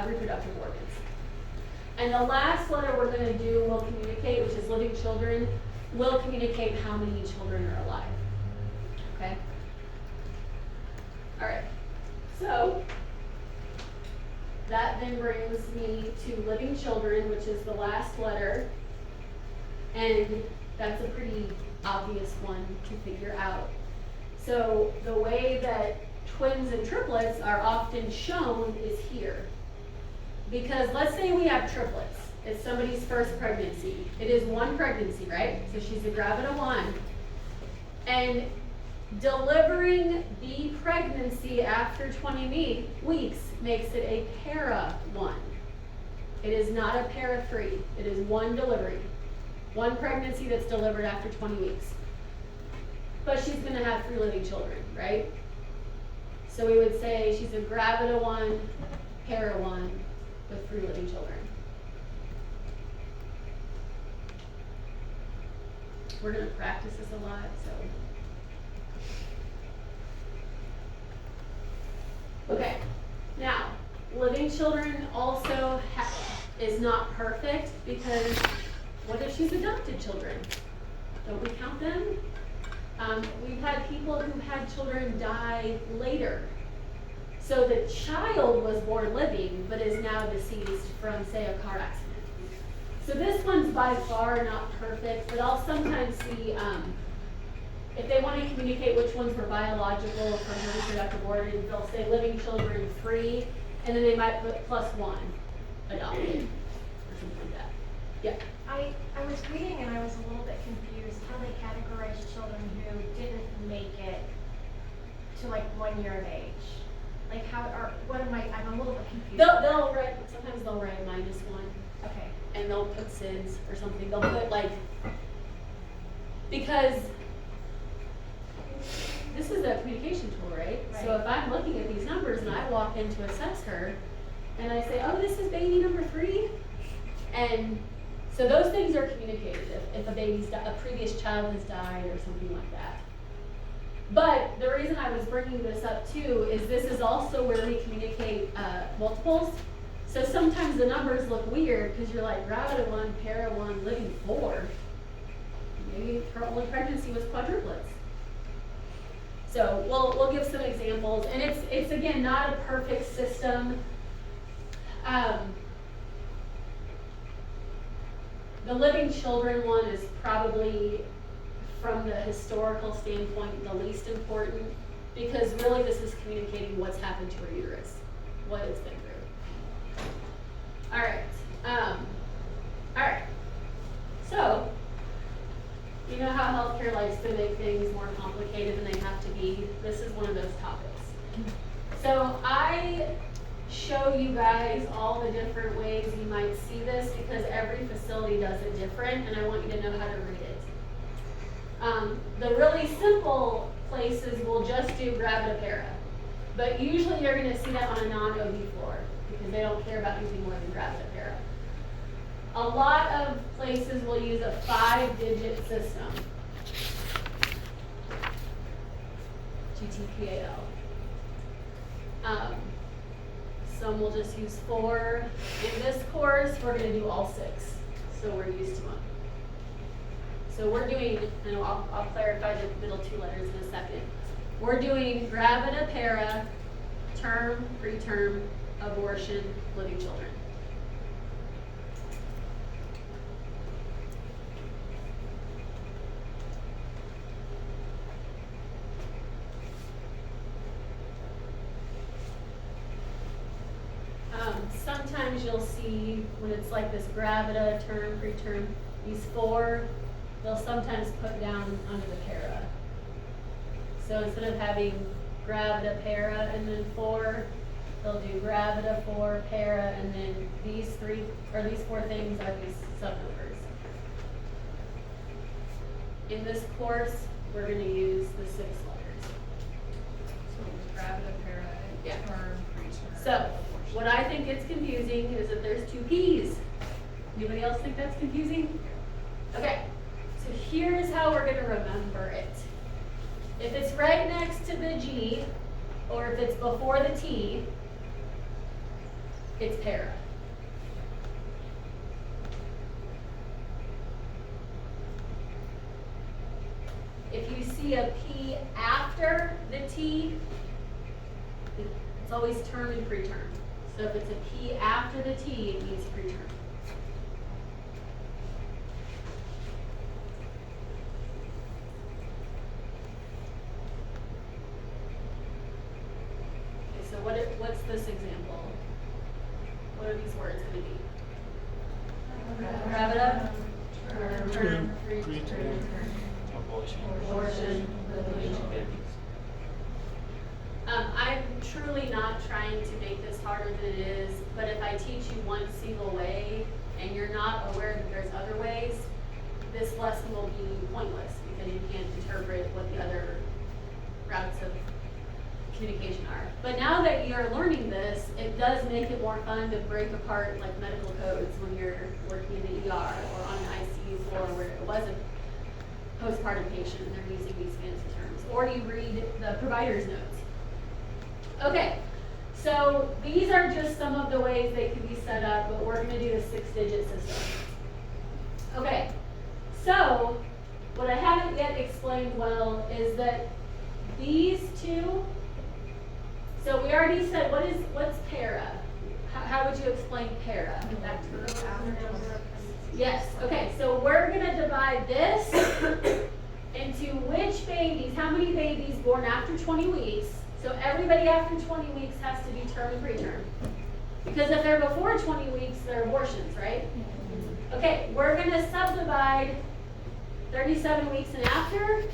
reproductive organs. And the last letter we're gonna do will communicate, which is living children, will communicate how many children are alive. Okay? Alright, so that then brings me to living children, which is the last letter. And that's a pretty obvious one to figure out. So the way that twins and triplets are often shown is here. Because let's say we have triplets. It's somebody's first pregnancy. It is one pregnancy, right? So she's a gravida 1. And delivering the pregnancy after 20 weeks makes it a para 1. It is not a para 3. It is one delivery. One pregnancy that's delivered after 20 weeks. But she's going to have 3 living children, right? So we would say she's a gravida 1, para 1, with 3 living children. We're going to practice this a lot, so. Okay, now, living children also is not perfect because what if she's adopted children? Don't we count them? We've had people who had children die later. So the child was born living, but is now deceased from, say, a car accident. So this one's by far not perfect, but I'll sometimes see, if they want to communicate which ones were biological from the reproductive order, they'll say living children 3, and then they might put +1 adopted, or something like that. Yeah. I was reading and I was a little bit confused how they categorize children who didn't make it to like 1 year of age. Like how, or what am I'm a little bit confused. They'll write, sometimes they'll write -1. Okay. And they'll put SIDS or something. They'll put like, because this is a communication tool, right? So if I'm looking at these numbers and I walk in to assess her and I say, oh, this is baby number 3. And so those things are communicated if a previous child has died or something like that. But the reason I was bringing this up too is this is also where we communicate multiples. So sometimes the numbers look weird because you're like gravida 1, para 1, living 4. Maybe her only pregnancy was quadruplets. So we'll give some examples, and it's again not a perfect system. The living children one is probably, from the historical standpoint, the least important, because really this is communicating what's happened to her uterus, what it's been through. All right. So, you know how healthcare likes to make things more complicated than they have to be? This is one of those topics. So I show you guys all the different ways you might see this because every facility does it different, and I want you to know how to read it. The really simple places will just do gravida para, but usually you're going to see that on a non-OB floor because they don't care about anything more than gravida para. A lot of places will use a 5-digit system. GTPAL. Some will just use 4. In this course, we're going to do all 6, so we're used to them. So we're doing, and I'll clarify the middle 2 letters in a second. We're doing gravida para, term, preterm, abortion, living children. Sometimes you'll see when it's like this gravida, term, preterm, these 4, they'll sometimes put down under the para. So instead of having gravida, para, and then 4, they'll do gravida, 4, para, and then these 3, or these 4 things are these subnumbers. In this course, we're going to use the 6 letters. So gravida, para, Yeah. term, preterm. So, what I think it's confusing is that there's 2 P's. Anybody else think that's confusing? Okay, so here's how we're going to remember it. If it's right next to the G, or if it's before the T, it's para. see a P after the T, it's always term and preterm. So if it's a P after the T, it means preterm. Okay, so what's this example? What are these words going to be? Gravida? Term, preterm, Abortion. abortion, Babies. I'm truly not trying to make this harder than it is, but if I teach you one single way and you're not aware that there's other ways, this lesson will be pointless because you can't interpret what the other routes of communication are. But now that you're learning this, it does make it more fun to break apart like medical codes when you're working in the ER or on an ICU floor where it was a postpartum patient and they're using these fancy terms. Or you read the provider's notes. Okay, so these are just some of the ways they could be set up, but we're gonna do the 6-digit system. Okay, so what I haven't yet explained well is that these two, so we already said, what's para? How would you explain para? Yes, okay, so we're gonna divide this into which babies, how many babies born after 20 weeks. So everybody after 20 weeks has to be term and preterm. Because if they're before 20 weeks, they're abortions, right? Okay, we're gonna subdivide 37 weeks and after,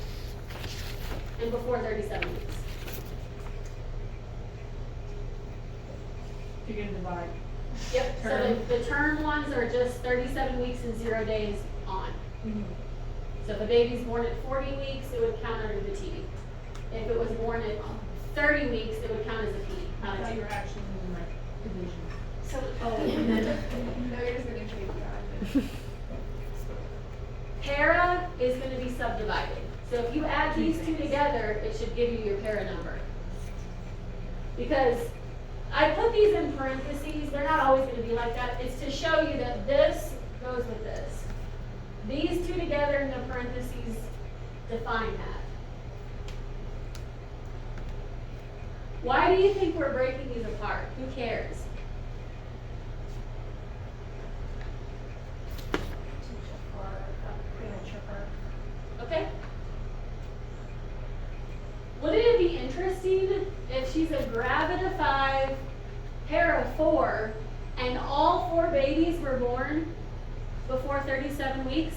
and before 37 weeks. You're gonna divide. Yep, so the term ones are just 37 weeks and 0 days on. So if a baby's born at 40 weeks, it would count under the T. If it was born at 30 weeks, it would count as a P, not a T. You're actually in like division. So, and then no, you're just gonna keep going. para is going to be subdivided. So if you add these two together, it should give you your para number. Because I put these in parentheses, they're not always going to be like that. It's to show you that this goes with this. These two together in the parentheses define that. Why do you think we're breaking these apart? Who cares? Okay. Wouldn't it be interesting if she's a gravida 5, para 4, and all 4 babies were born before 37 weeks?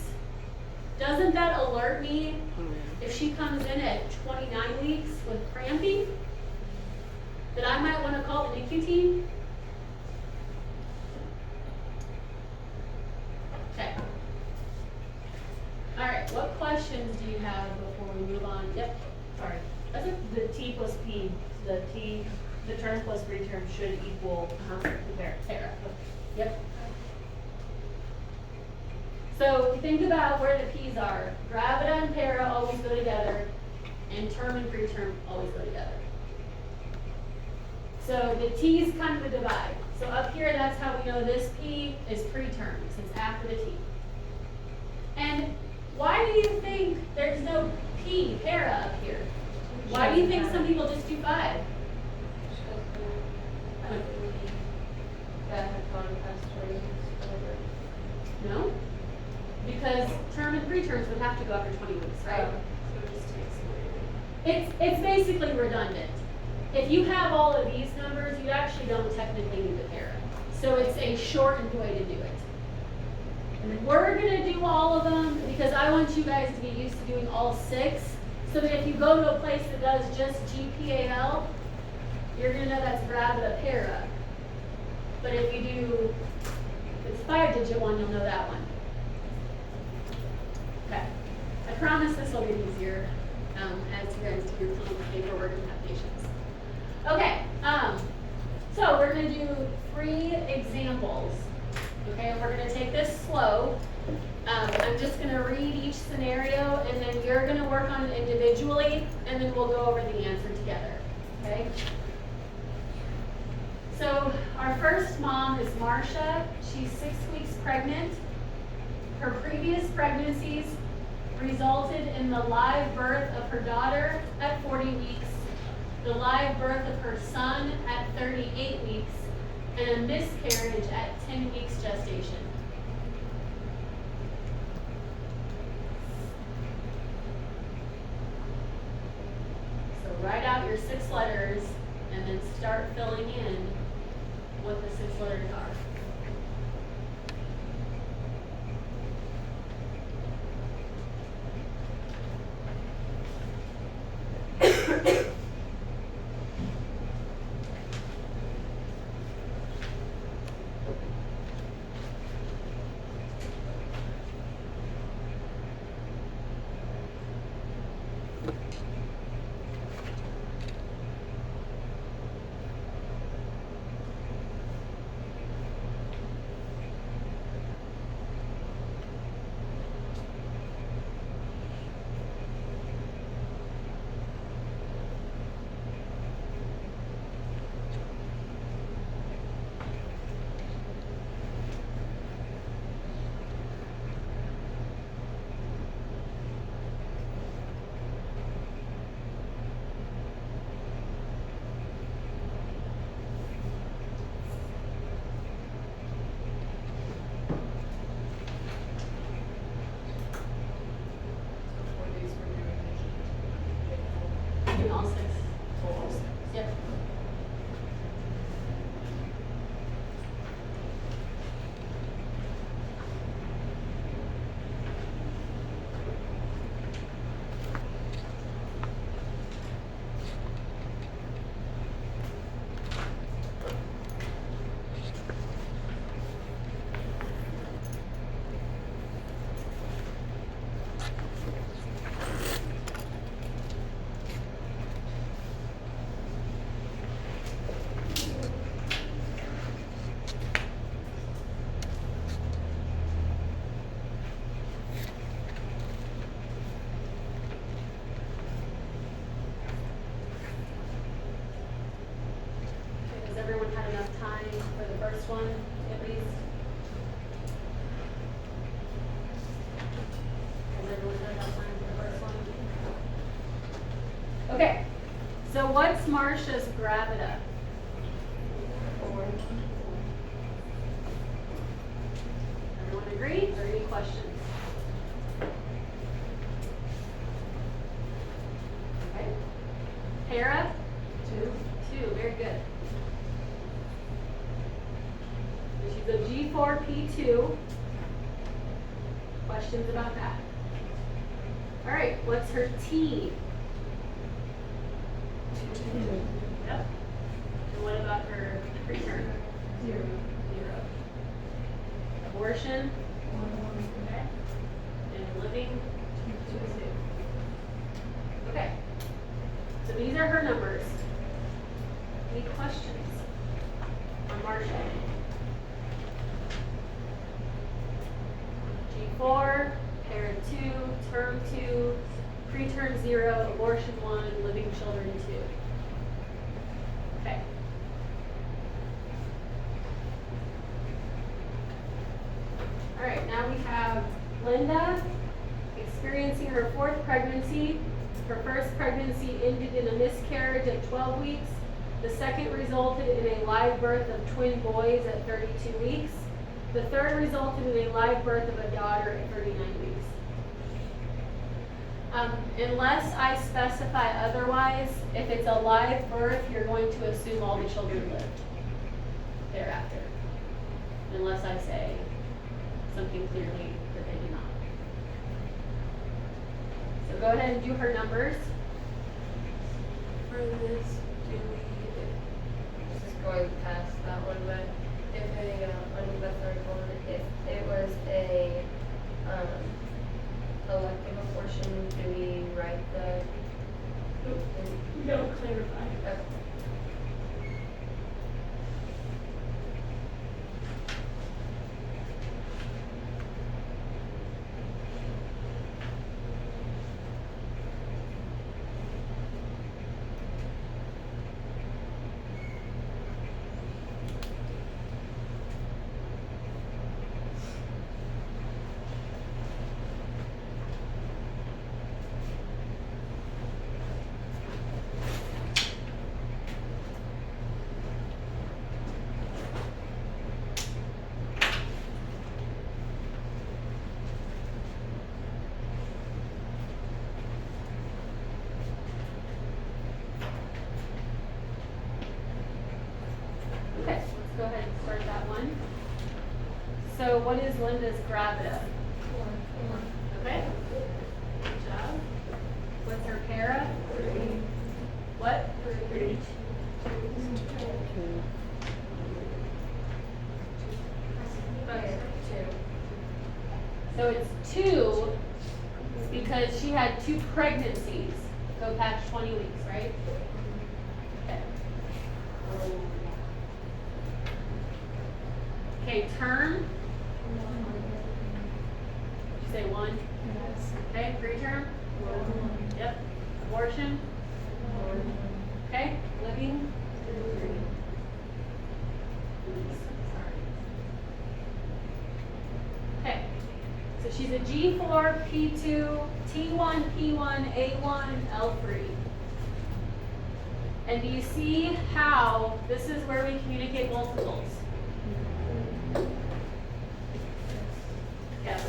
Doesn't that alert me if she comes in at 29 weeks with cramping? That I might want to call the NICU team? Okay. All right, what questions do you have before we move on? Yep. Sorry. That's it. The T plus P, the term plus preterm should equal the pair. Para. Yep. So think about where the P's are. Gravida and para always go together, and term and preterm always go together. So the T's kind of a divide. So up here, that's how we know this P is preterm, since after the T. And why do you think there's no P, para, up here? Why do you think some people just do 5? That had gone past 20 weeks. No? Because term and preterms would have to go after 20 weeks, right? So it just takes away. It's basically redundant. If you have all of these numbers, you actually don't technically need the para. So it's a shortened way to do it. And we're gonna do all of them because I want you guys to get used to doing all 6, so that if you go to a place that does just GPAL, you're gonna know that's gravida para. But if you do, if it's 5-digit one, you'll know that one. Okay. I promise this will get easier as you guys do your paperwork and have patience. Okay, so we're going to do 3 examples. Okay, and we're going to take this slow. I'm just going to read each scenario, and then you're going to work on it individually, and then we'll go over the answer together. Okay? So our first mom is Marcia. She's 6 weeks pregnant. Her previous pregnancies resulted in the live birth of her daughter at 40 weeks, the live birth of her son at 38 weeks, and a miscarriage at 10 weeks gestation. So write out your 6 letters and then start filling in what the 6 letters are. Doing all 6. Yep. Has everyone had enough time for the first one, at least? Has everyone had enough time for the first one? Okay, so what's Marcia's gravida? 4. Everyone agree, or any questions? Okay. Hera? 2, very good. She's a G4P2. Questions about that? All right, what's her T? 2. Yep. And what about her preterm? 0. Abortion? 1. Okay. And living? 2. Okay. So these are her numbers. Any questions on Marcia? G4, parent 2, term 2, preterm 0, abortion 1, living children 2. Okay. All right, now we have Linda experiencing her 4th pregnancy. Her first pregnancy ended in a miscarriage at 12 weeks. The second resulted in a live birth of twin boys at 32 weeks. The third resulted in a live birth of a daughter at 39 weeks. Unless I specify otherwise, if it's a live birth, you're going to assume all the children lived thereafter. Unless I say something clearly that they do not. So go ahead and do her numbers. For this, This is going past that one, but if the third one, if it was a elective abortion, do we write the? No, clarify. Okay. So what is Linda's gravida? Okay. Good job. What's her para? What? 3. Okay, 2. So it's 2 because she had 2 pregnancies go past 20 weeks, right? Okay. Okay, term. Did you say 1? Okay, preterm. Yep. Abortion. Okay, living. 3. Okay, so she's a G4, P2, T1, P1, A1, L3. And do you see how this is where we communicate multiples? Yeah.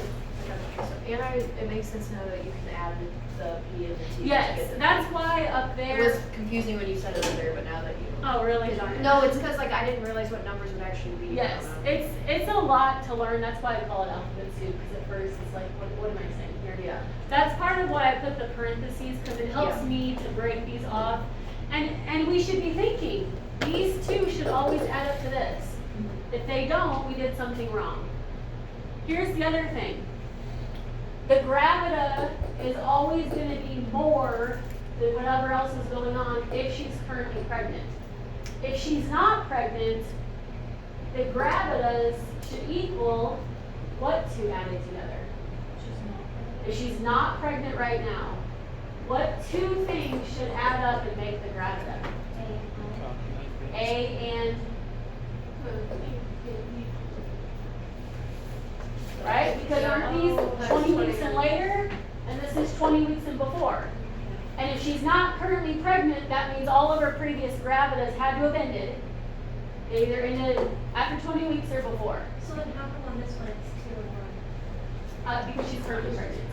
And it makes sense now that you can add the P and the T. Yes, that's why up It there. was confusing when you said it earlier, but now that you. Oh, really? Darn it. No, it's because like I didn't realize what numbers would actually be. Yes, it's a lot to learn. That's why I call it alphabet soup, because at first it's like, what am I saying here? Yeah. That's part of why I put the parentheses, because it helps Yeah. me to break these off. And we should be thinking, these 2 should always add up to this. If they don't, we did something wrong. Here's the other thing. The gravida is always going to be more than whatever else is going on if she's currently pregnant. If she's not pregnant, the gravidas should equal what 2 added together? If she's not pregnant right now, what 2 things should add up and make the gravida? A and right? Because aren't these 20 weeks and later, and this is 20 weeks and before. And if she's not currently pregnant, that means all of her previous gravidas had to have ended. They either ended after 20 weeks or before, So then how come on this one it's 2 and 1? because she's currently pregnant.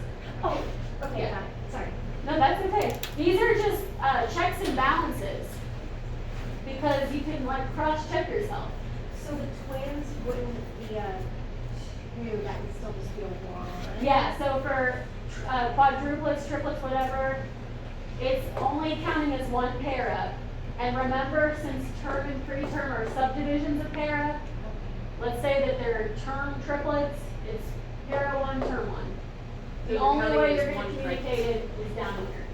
Oh, okay, Yeah. got it. Sorry. No, that's okay. These are just checks and balances, because you can like cross-check yourself. So the twins wouldn't be a 2, that would still just be a 1. Yeah, so for quadruplets, triplets, whatever, it's only counting as 1 para. And remember, since term and preterm are subdivisions of para, let's say that they're term triplets, it's para 1, term 1. The So only counting way as you're going one to communicate it is down here.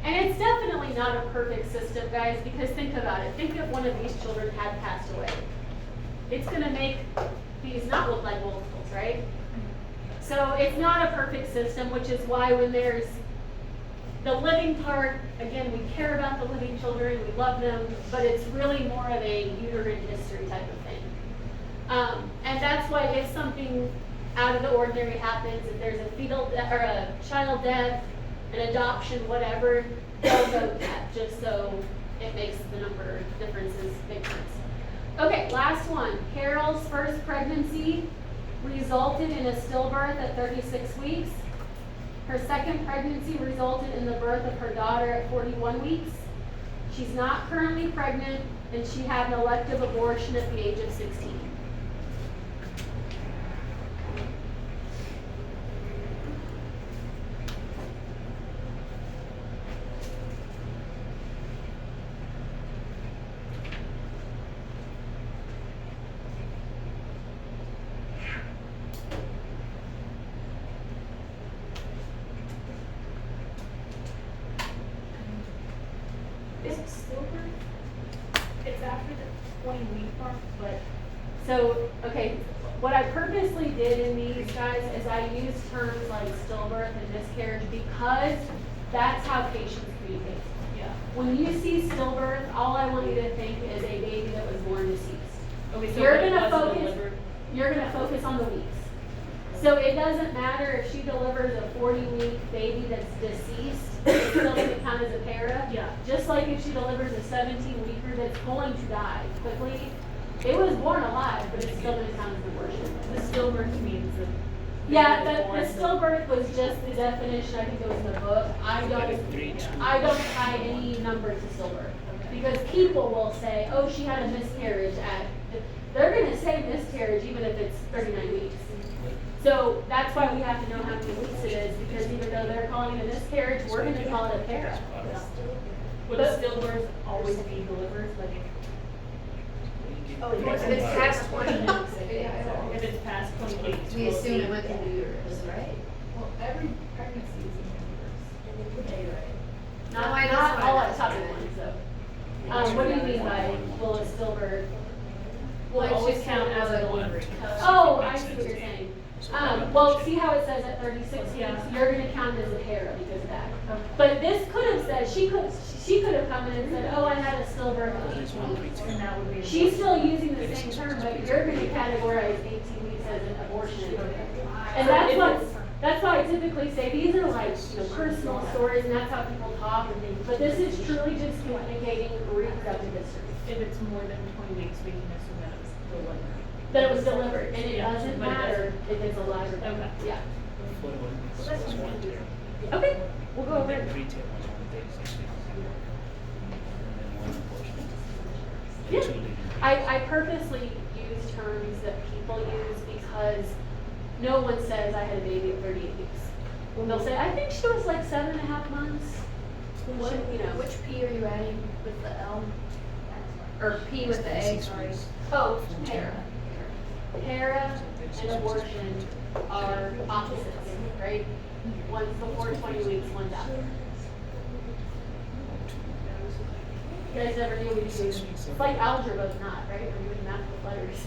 And it's definitely not a perfect system, guys, because think about it. Think if one of these children had passed away. It's going to make these not look like multiples, right? So it's not a perfect system, which is why when there's the living part, again, we care about the living children, we love them, but it's really more of a uterine history type of thing. And that's why if something out of the ordinary happens, if there's a fetal or a child death, an adoption, whatever, they'll note that just so it makes the number differences make sense. Okay, last one. Carol's first pregnancy resulted in a stillbirth at 36 weeks. Her second pregnancy resulted in the birth of her daughter at 41 weeks. She's not currently pregnant, and she had an elective abortion at the age of 16. Is it stillbirth? It's after the 20-week mark, but. So, okay, what I purposely did in these guys is I used terms like stillbirth and miscarriage because that's how patients communicate. Yeah. When you see stillbirth, all I want you to think is a baby that was born deceased. Okay, so You're it gonna wasn't focus. delivered. You're gonna focus on the weeks. So it doesn't matter if she delivers a 40-week baby that's deceased, it's still gonna count as a para. Yeah. Just like if she delivers a 17-weeker that's going to die quickly, it was born alive, but it's still gonna count as an abortion. The stillbirth means that. Yeah, they were the born, stillbirth was just the definition, I think it was in the book. I don't tie any number to stillbirth. Okay. Because people will say, oh, she had a miscarriage they're gonna say miscarriage even if it's 39 weeks. So that's why we have to know how many weeks it is, because even though they're calling it a miscarriage, we're gonna call it a para. Would a stillbirth always be delivered, like Oh, if it's past 20 weeks, if it's past 20 weeks? We will it assume be- it went through the uterus, right? Well, every pregnancy is in Not, No, I know not what all it is. ectopic ones, though. What do you mean by will a stillbirth? Will it Like, always she's count as a like delivery? one. Oh, I see what you're saying. Well, see how it says at 36 weeks, you're gonna count it as a para because of that. But this could have said, she could have come in and said, oh, I had a stillbirth at 18 weeks. And that would be. She's still using the same term, but you're gonna categorize 18 weeks as an abortion. And that's why I typically say, these are like, personal stories, and that's how people talk and things. But this is truly just communicating reproductive history. If it's more than 20 weeks, we can assume that it was delivered. That it was delivered, and it Yeah, doesn't but it matter if it's alive or Okay. dead. Yeah. That's one tear. Okay, we'll go over And then it. 3 tear ones on 36 weeks. And then 1 abortion. And Yeah. 2 living. I purposely use terms that people use because no one says I had a baby at 38 weeks. They'll say, I think she was like 7.5 months. What, Which P are you adding with the L? Or P with the A, sorry. Oh, para. Para and abortion are opposites, right? One's before 20 weeks, one's after. You guys never knew we could do, it's like algebra, but not, right? We're doing math with letters.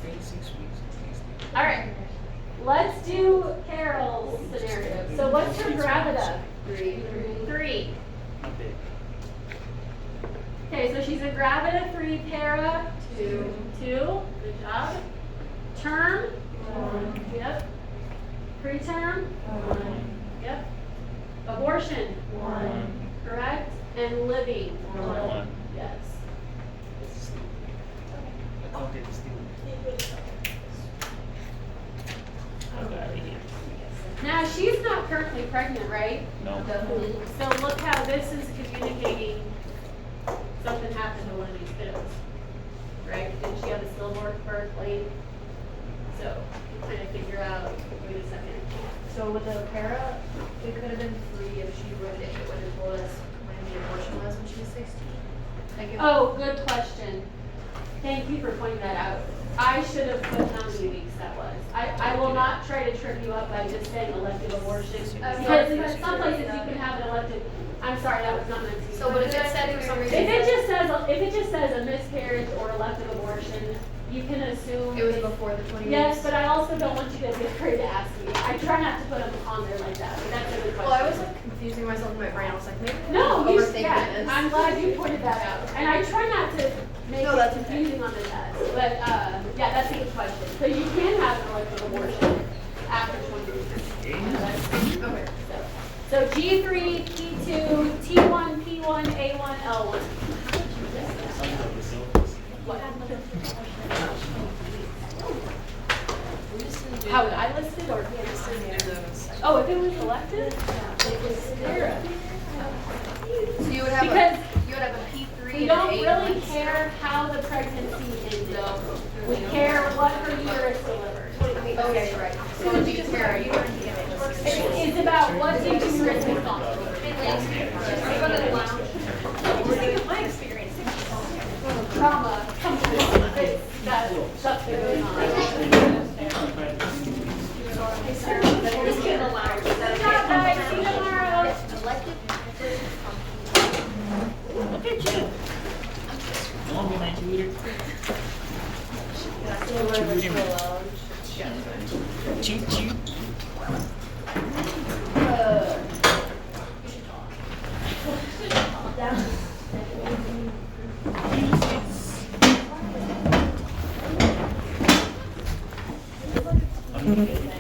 36 weeks. All right, let's do Carol's scenario. So what's her gravida? 3. Not big. Okay, so she's a gravida 3, para 2. Good job. Term? Yep. Preterm? Yep. Abortion? Correct. And living? 1. Yes. I counted it still. I got it here. Now, she's not currently pregnant, right? No. So look how this is communicating something happened to one of these kiddos, right? Didn't she have a stillbirth late? So you kind of figure out, wait a second. So with the para, it could have been 3 if she would, if it would have told us when the abortion was when she was 16. Like if Oh, good question. Thank you for pointing that out. I should have put how many weeks that was. I will not try to trip you up by just saying elective abortion. Because in some places you can have an elective, I'm sorry, that was not meant to be. So, but if it said for some If reason it just says a miscarriage or elective abortion, you can assume. it was before the 20 weeks. Yes, but I also don't want you to be afraid to ask me. I try not to put them on there like that, but that's a good question. Well, I was like confusing myself in my brain. I was like, maybe No, I'm you, overthinking yeah, this. I'm glad you pointed that out. And I try not to make No, it that's okay. confusing on the test, but, yeah, that's a good question. Because you can have an elective abortion after 20 weeks. Okay. So G3, P2, T1, P1, A1, L1. Some of the selfies. What? How would I list it or? Oh, if it was elective? It was Sarah. So you would have a P3 We and don't an really A1. care how the pregnancy ended. We care what her uterus delivered. Okay, right. So it'd be para. You wouldn't get it. It's about what the uterus has gone through. My experience. Trauma, something that stuff's been going on. Just get allowed. Good job, guys. See you tomorrow. Look at you. You want me like you? Choo choo. I'm